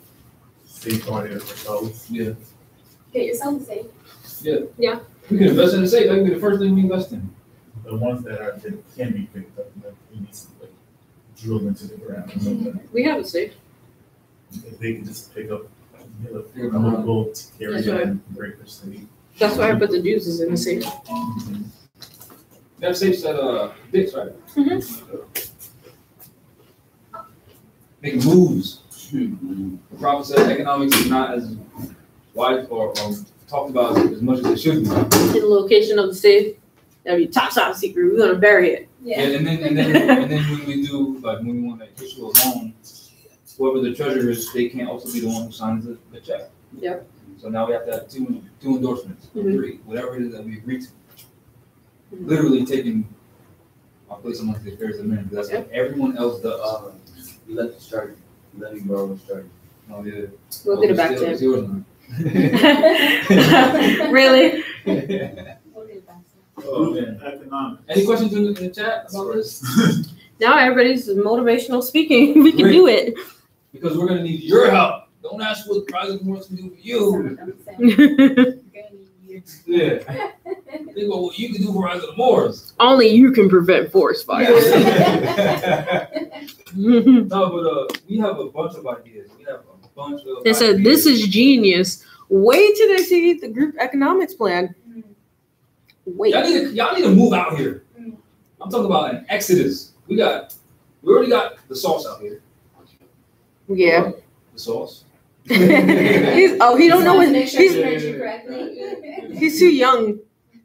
safeguard it ourselves. Yeah. Get yourself safe. We can invest in the safe. That can be the first thing we invest in. The ones that can be picked up, like we need to like drill into the ground. So that We have a safe. if they can just pick up a Yeah. little to carry That's it right. and break their safe. That's why I put the juices in the safe. That safe said, Dick's right. Making moves. The prophet said economics is not as wide or talked about as much as it should be. The location of the safe, that'd be top secret. We're gonna bury it. Yeah. And then when we do, like when we want to issue a loan, whoever the treasurer is, they can't also be the one who signs the check. Yep. So now we have to have two endorsements, or Mhm. 3, whatever it is that we agree to. Literally taking our place amongst the affairs of men, because that's what everyone else does. You let the start. You let me borrow the start. Oh, yeah. We'll get it back to It's him. yours now. Really? We'll get it back to Oh, man. Economics. Any questions in the chat about this? Now everybody's motivational speaking. We can do it. Because we're gonna need your help. Don't ask what Project Morse can do for you. you. I'm saying, we're gonna need you. Yeah. Think about what you can do for Rise of the Moors. Only you can prevent forest fires. No, but we have a bunch of ideas. We have a bunch of They said, this is genius. Wait till they see the group economics plan. Wait. Y'all need to move out here. I'm talking about an exodus. We already got the sauce out here. Yeah. The sauce. He don't know what Make sure he's you heard you correctly. he's too young.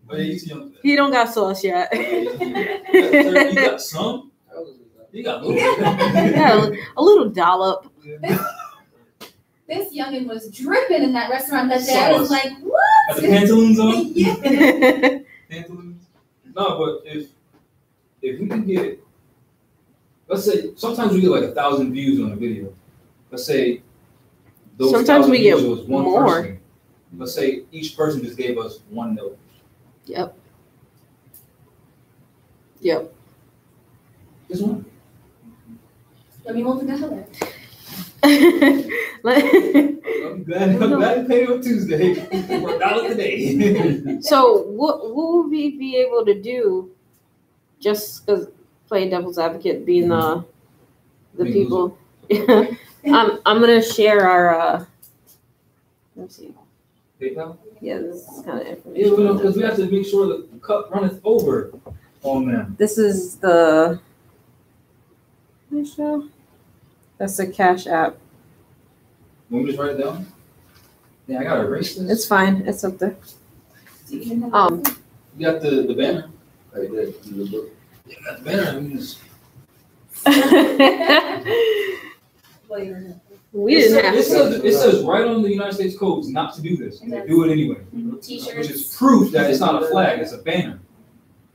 But yeah, he's young. He don't got sauce yet. You got some? You got a little bit. Yeah, a little dollop. This youngin was dripping in that restaurant that day. I was Sauce. like, what? Got the pantaloons on? Yeah. Pantaloons? No, but if we can get, let's say, sometimes we get like 1,000 views on a video. Let's say those Sometimes 1,000 we get views was one more. person. Let's say each person just gave us one note. Yep. Yep. Just one. Let me hold together. I'm glad you paid it on Tuesday for $1 today. So what would we be able to do? Just because play devil's advocate, being the Being people. I'm gonna share our. Let's see. PayPal? Yeah, this is kind of Yeah, information. because we have to make sure that the cup runneth over on them. This is the. That's the Cash App. Want me to just write it down? Yeah, I gotta erase this. It's fine. It's up there. You got the banner? Right there, in the book. Yeah, got the banner. I mean, We didn't have it says right on the United States codes not to do this. And they do it anyway. Which is T-shirts. proof that it's not a flag, it's a banner.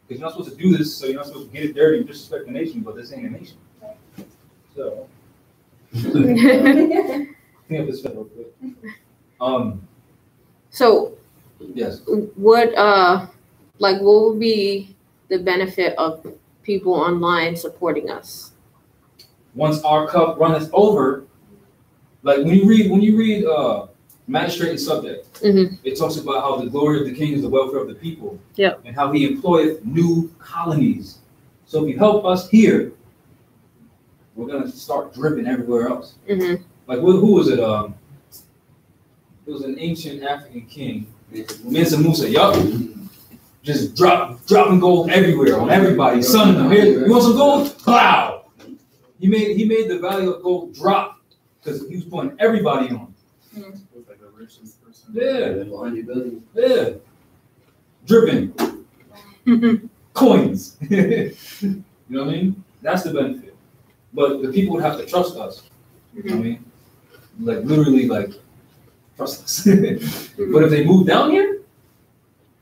Because you're not supposed to do this, so you're not supposed to get it dirty and disrespect the nation, but this ain't a nation. So, clean up this federal quick. So Yes. what what would be the benefit of people online supporting us? Once our cup runneth over, like when you read Magistrate and Subject, Mhm. it talks about how the glory of the king is the welfare of the people. Yep. And how he employeth new colonies. So if you help us here, we're gonna start dripping everywhere else. Mm-hmm. Like who was it? It was an ancient African king, Mansa Musa. Yup. Just dropping gold everywhere on everybody. Son of them. Here, you want some gold? Wow. He made the value of gold drop because he was putting everybody on. Was like the richest person. Yeah. Yeah. Dripping. Coins. You know what I mean? That's the benefit. But the people would have to trust us. You know what I mean? Like literally like trust us. But if they move down here,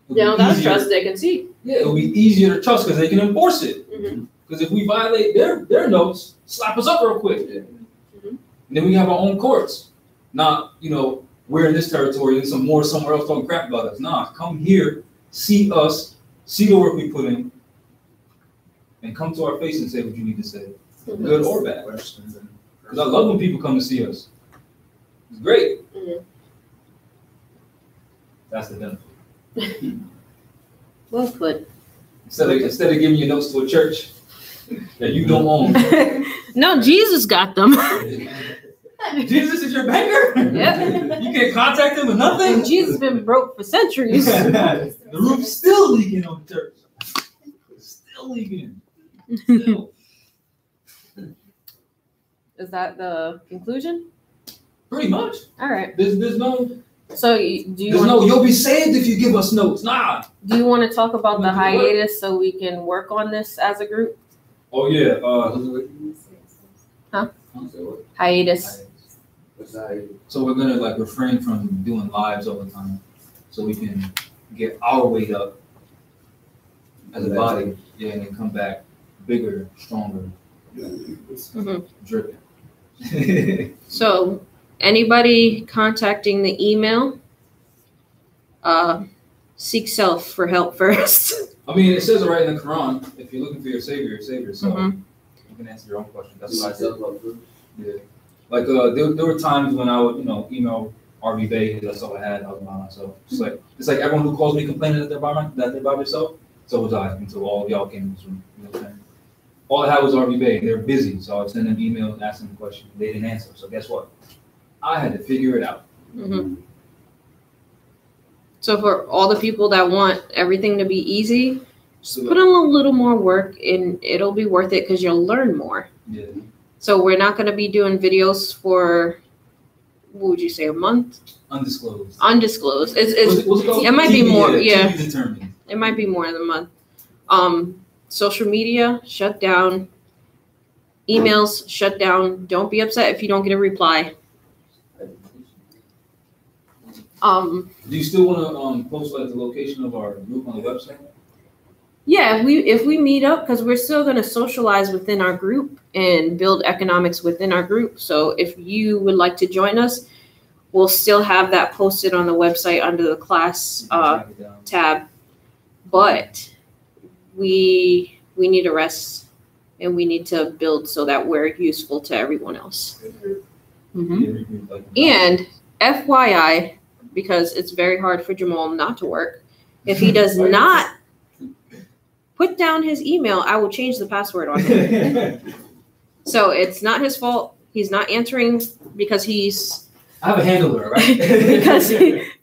They don't have trust, they can see. yeah, it'll be easier to trust because they can enforce it. Mhm. Because if we violate their notes, slap us up real quick. Mhm. And then we have our own courts. Not, we're in this territory and some more somewhere else talking crap about us. Nah, come here, see us, see the work we put in, and come to our face and say what you need to say, good or bad. Questions and. Because I love when people come to see us. It's great. Mhm. That's the benefit. Well put. Instead of giving your notes to a church that you don't own. No, Jesus got them. Jesus is your banker? Yep. You can't contact him or nothing? Jesus been broke for centuries. The roof's still leaking on the church. It's still leaking. Still. Is that the conclusion? Pretty much. All right. There's no So you'll be saved if you give us notes. Nah. do you want to talk about the What? hiatus so we can work on this as a group? Oh yeah. Hiatus. So we're gonna like refrain from doing lives all the time, so we can get our weight up as a body, yeah, and then come back bigger, stronger, Mhm. dripping. So anybody contacting the email, seek self for help first. I mean, it says it right in the Quran. If you're looking for your savior. So Mhm. you can answer your own question. That's what I said. Yeah. Like there were times when I would email RV Bay. That's all I had. I was by myself. It's like everyone who calls me complaining that they're by themselves. So was I until all of y'all came in this room. You know what I'm saying? All I had was RV Bay. They're busy, so I would send them emails and ask them questions. They didn't answer. So guess what? I had to figure it out. Mhm. So for all the people that want everything to be easy, just put in a little more work and it'll be worth it because you'll learn more. Yeah. So we're not going to be doing videos for, what would you say, a month? Undisclosed. Undisclosed. What's it called? It might be more, yeah. To be determined. It might be more than a month. Social media, shut down. Emails, shut down. Don't be upset if you don't get a reply. Do you still want to post like the location of our group on the website? Yeah, if we meet up, because we're still going to socialize within our group and build economics within our group. So if you would like to join us, we'll still have that posted on the website under the class Track it down. tab. But we need a rest and we need to build so that we're useful to everyone else. Mhm. Every group, like, And FYI, because it's very hard for Jamal not to work, if he does not put down his email, I will change the password on him. So it's not his fault. He's not answering because I have a handler, right?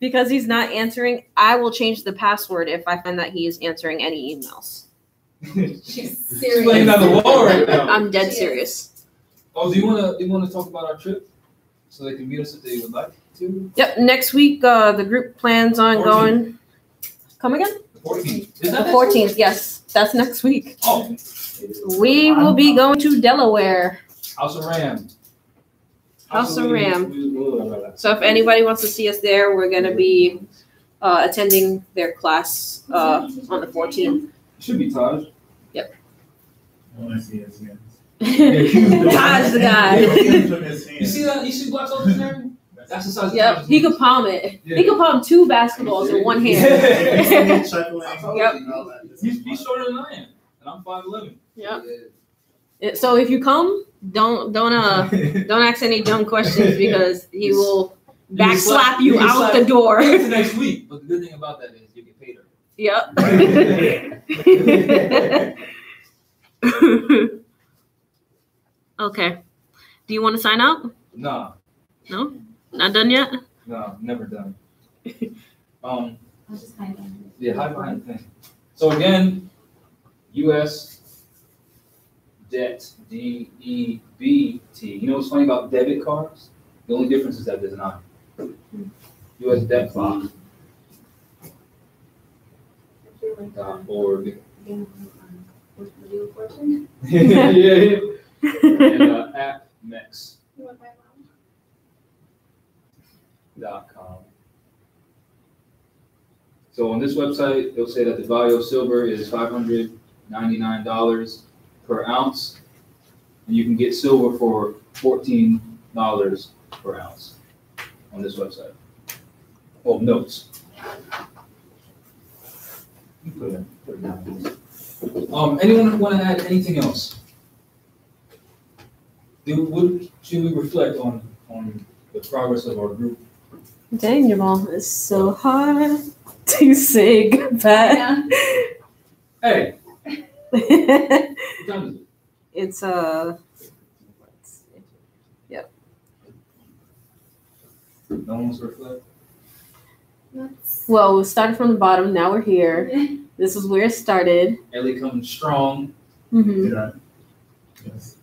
because he's not answering. I will change the password if I find that he is answering any emails. She's She's laying on the wall right now. I'm dead She serious. Oh, do you wanna talk about our trip so they can meet us if they would like to? Yep. Next week, the group plans on 14th. going. Come again? The 14th. Is The that 14th. Yes, that's next week. Oh, We will be going to Delaware. House of Ram. House of Ram. Ram. So if anybody wants to see us there, we're going to be attending their class on the 14th. Should be Taj. I want to see his hands. Taj the guy. You see that? You see Black Soldier there? That's the size. Yep, he could palm it. He could palm 2 basketballs with one hand. Yep. He's shorter than I am, and I'm 5'11". Yep. So if you come, don't ask any dumb questions because he will back slap you out the door. It's next week, but the good thing about that is you get paid early. Yep. Okay. Do you want to sign up? Nah, No? Not done yet? no, never done. I'll just hide them. Yeah, high behind the thing. So again, U.S. debt, D-E-B-T. You know what's funny about debit cards? The only difference is that there's an I. U.S. debt clock. .org. Yeah. And appmex.com. So on this website, it'll say that the value of silver is $599 per ounce, and you can get silver for $14 per ounce on this website. Oh, notes. Anyone want to add anything else? Should we reflect on the progress of our group? Dang, Jamal, it's so hard to say goodbye. Yeah. Hey, what time is it? It's No one wants to reflect? well, we started from the bottom. Now we're here. This is where it started. Ellie coming strong. Mm-hmm. Did I? Yes.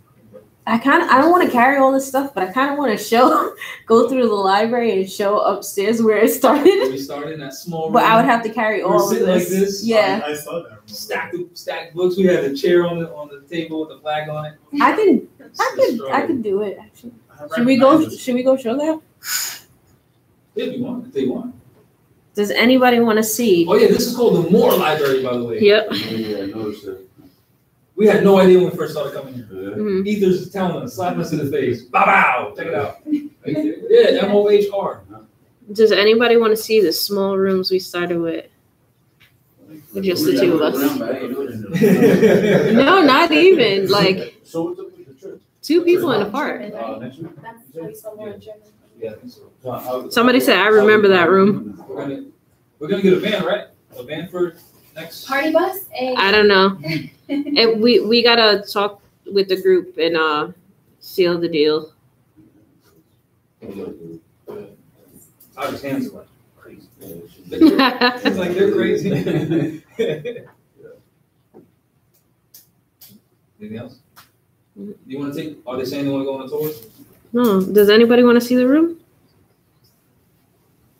I don't want to carry all this stuff, but I kind of want to go through the library and show upstairs where it started. We started in that small room. But I would have to carry We were all of sitting this. like this. Yeah, I saw that. Stacked books. We had a chair on the table with a flag on it. I can It's a struggle. do it. Actually, I should we go show that? If you want, if they want. Does anybody want to see? Oh yeah, this is called the Moore Library, by the way. Yep. Yeah, I noticed that. We had no idea when we first started coming here. Yeah. Mhm. Ether's telling us, slapping us in the face. Bow bow. Check it out. Yeah, MOHR. Does anybody want to see the small rooms we started with? With just the two of us. No, not even. Like So what's up with the trip? 2 people in a park. Next week? That's how we spell more in German. Yeah, I think so. Somebody said, I remember that room. We're gonna get a van, right? A van for next. Party bus? Hey. I don't know. And we gotta talk with the group and seal the deal. Our hands are like crazy. It's like they're crazy. Anything else? You want to take? Are they saying they want to go on a tour? No. Does anybody want to see the room?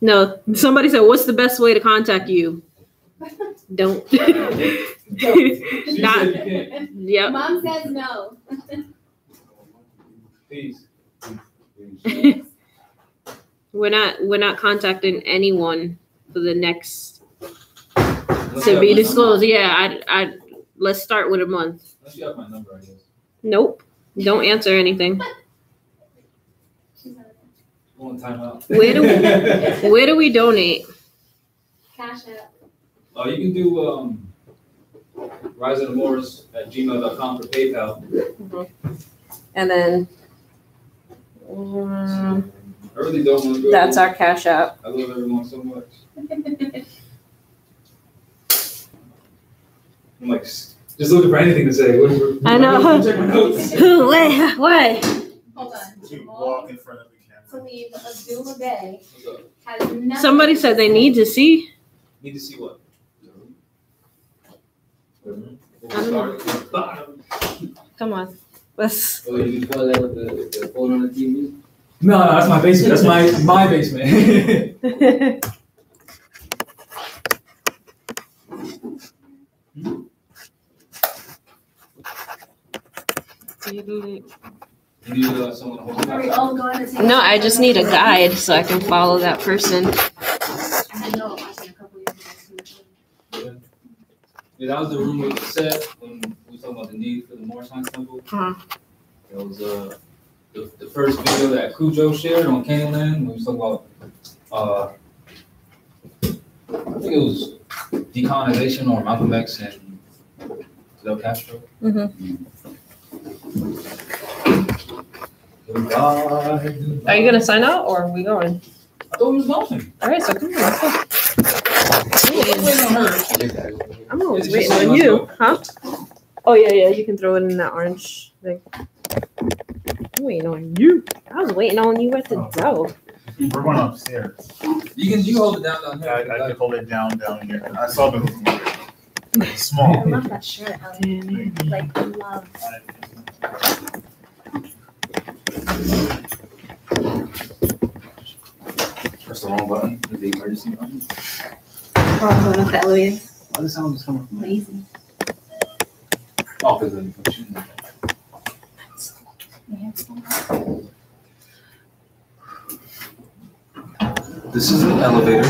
No. Somebody said, what's the best way to contact you? Don't. She Not. said you can't. Yep. Mom says no. Peace. We're not contacting anyone for the next Unless to you be have my disclosed. number. Yeah, I let's start with a month. Unless you have my number, I guess. Nope. Don't answer anything. Go on timeout. Where do we donate? Cash App. You can do riseandmorris@gmail.com for PayPal. And then I really don't want to go. that's our Cash App. I love everyone so much. I'm like, just looking for anything to say. I know. Check my notes. Wait, what? Hold on. To walk in front of the camera. Khalid Abdullah Bay What's up? has nothing. Somebody said they need to see. Need to see what? I don't know. Come on. Let's. Oh, you follow that with the phone on the TV? No, that's my basement. That's my basement. You need someone to hold Are we it. all going to take? No, I just need a guide so I can follow that person. I know. I think a couple years ago. Yeah, that was the room we set when we were talking about the need for the Morris Science Temple. Uh-huh. It was the first video that Cujo shared on Candyland, when we was talking about, I think it was decolonization or Malcolm X and Fidel Castro. Are you gonna sign out or are we going? I thought we was going. All right, so come on, let's go. Waiting on her. I'm always It's just waiting on let's you, go. huh? Oh yeah, you can throw it in that orange thing. I'm waiting on you. I was waiting on you at the door. We're going upstairs. You hold it down here. I could hold it down here. I saw the it's small. I love that shirt. Like, love. Press the wrong button. The emergency button. Oh, going up the elevator. Why the sound is coming from there? Lazy. Oh, because of the shooting. This is an elevator.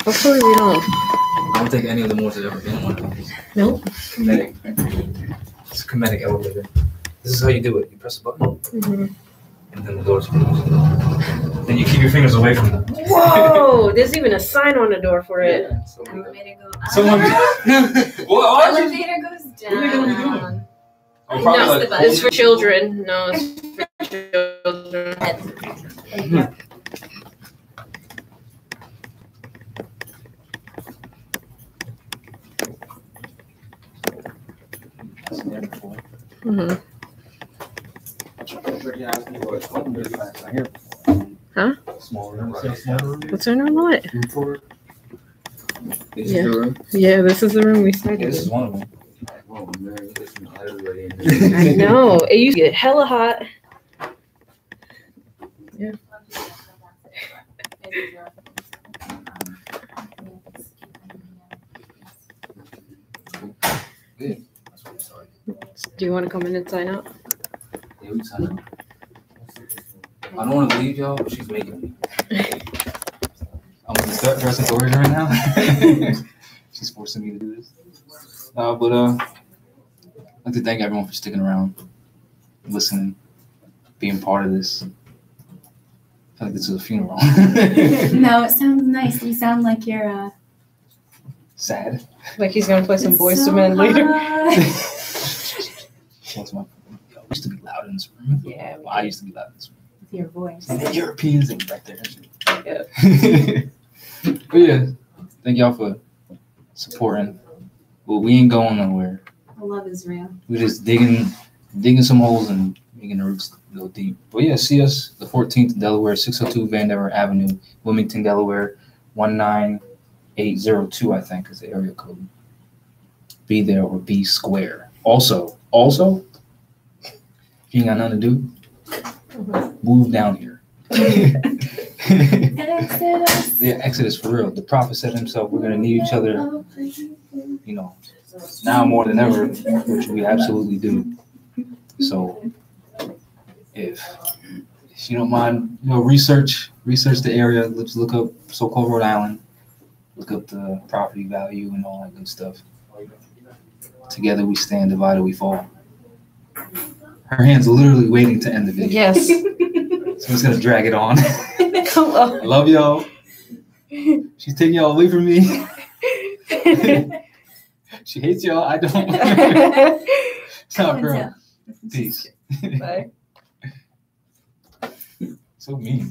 Hopefully we don't. I don't think any of the Moors have ever been in one of these. Nope. Kinetic. It's a kinetic elevator. This is how you do it. You press a button, and then the doors close. Then you keep your fingers away from them. Whoa! There's even a sign on the door for it. Yeah, so- Elevator go up. Someone. Well, Elevator goes down. What are they gonna be doing? I Probably know, like- but It's for children. No, it's for children. Huh? Small room. What's our normal what? This is Yeah. your room? Yeah, this is the room we Yeah, started this is in. one of them. Oh, man, listen, everybody in there. I know. It used to get hella hot. Yeah. Good. That's what we started. Do you want to come in and sign out? Yeah, we signed up. I don't want to leave y'all, but she's making me. I'm gonna start dressing for her right now. She's forcing me to do this. But I'd like to thank everyone for sticking around, listening, being part of this. I feel like this is a funeral. No, it sounds nice. You sound like you're Sad. Like he's gonna play some it's Boys so to Men later. hot. What's my? Yo, we used to be loud in this room. Yeah. Well, I used to be loud in this room. With your voice. And the Europeans ain't right there. Yeah. But yeah, thank y'all for supporting. Well, we ain't going nowhere. I love Israel. We're just digging some holes and making the roots go deep. But yeah, see us the 14th in Delaware, 602 Vandever Avenue, Wilmington, Delaware, 19802, I think is the area code. Be there or be square. Also, if you ain't got nothing to do, move down here. Exodus. Yeah, Exodus for real. The prophet said himself, we're going to need each other, you know, now more than ever, which we absolutely do. So if you don't mind, you know, research the area. Let's look up so-called Rhode Island, look up the property value and all that good stuff. Together we stand, divided we fall. Her hand's literally waiting to end the video. Yes. So I'm just going to drag it on. Come on. I love y'all. She's taking y'all away from me. She hates y'all. I don't. Stop, bro. Peace. Bye. So mean.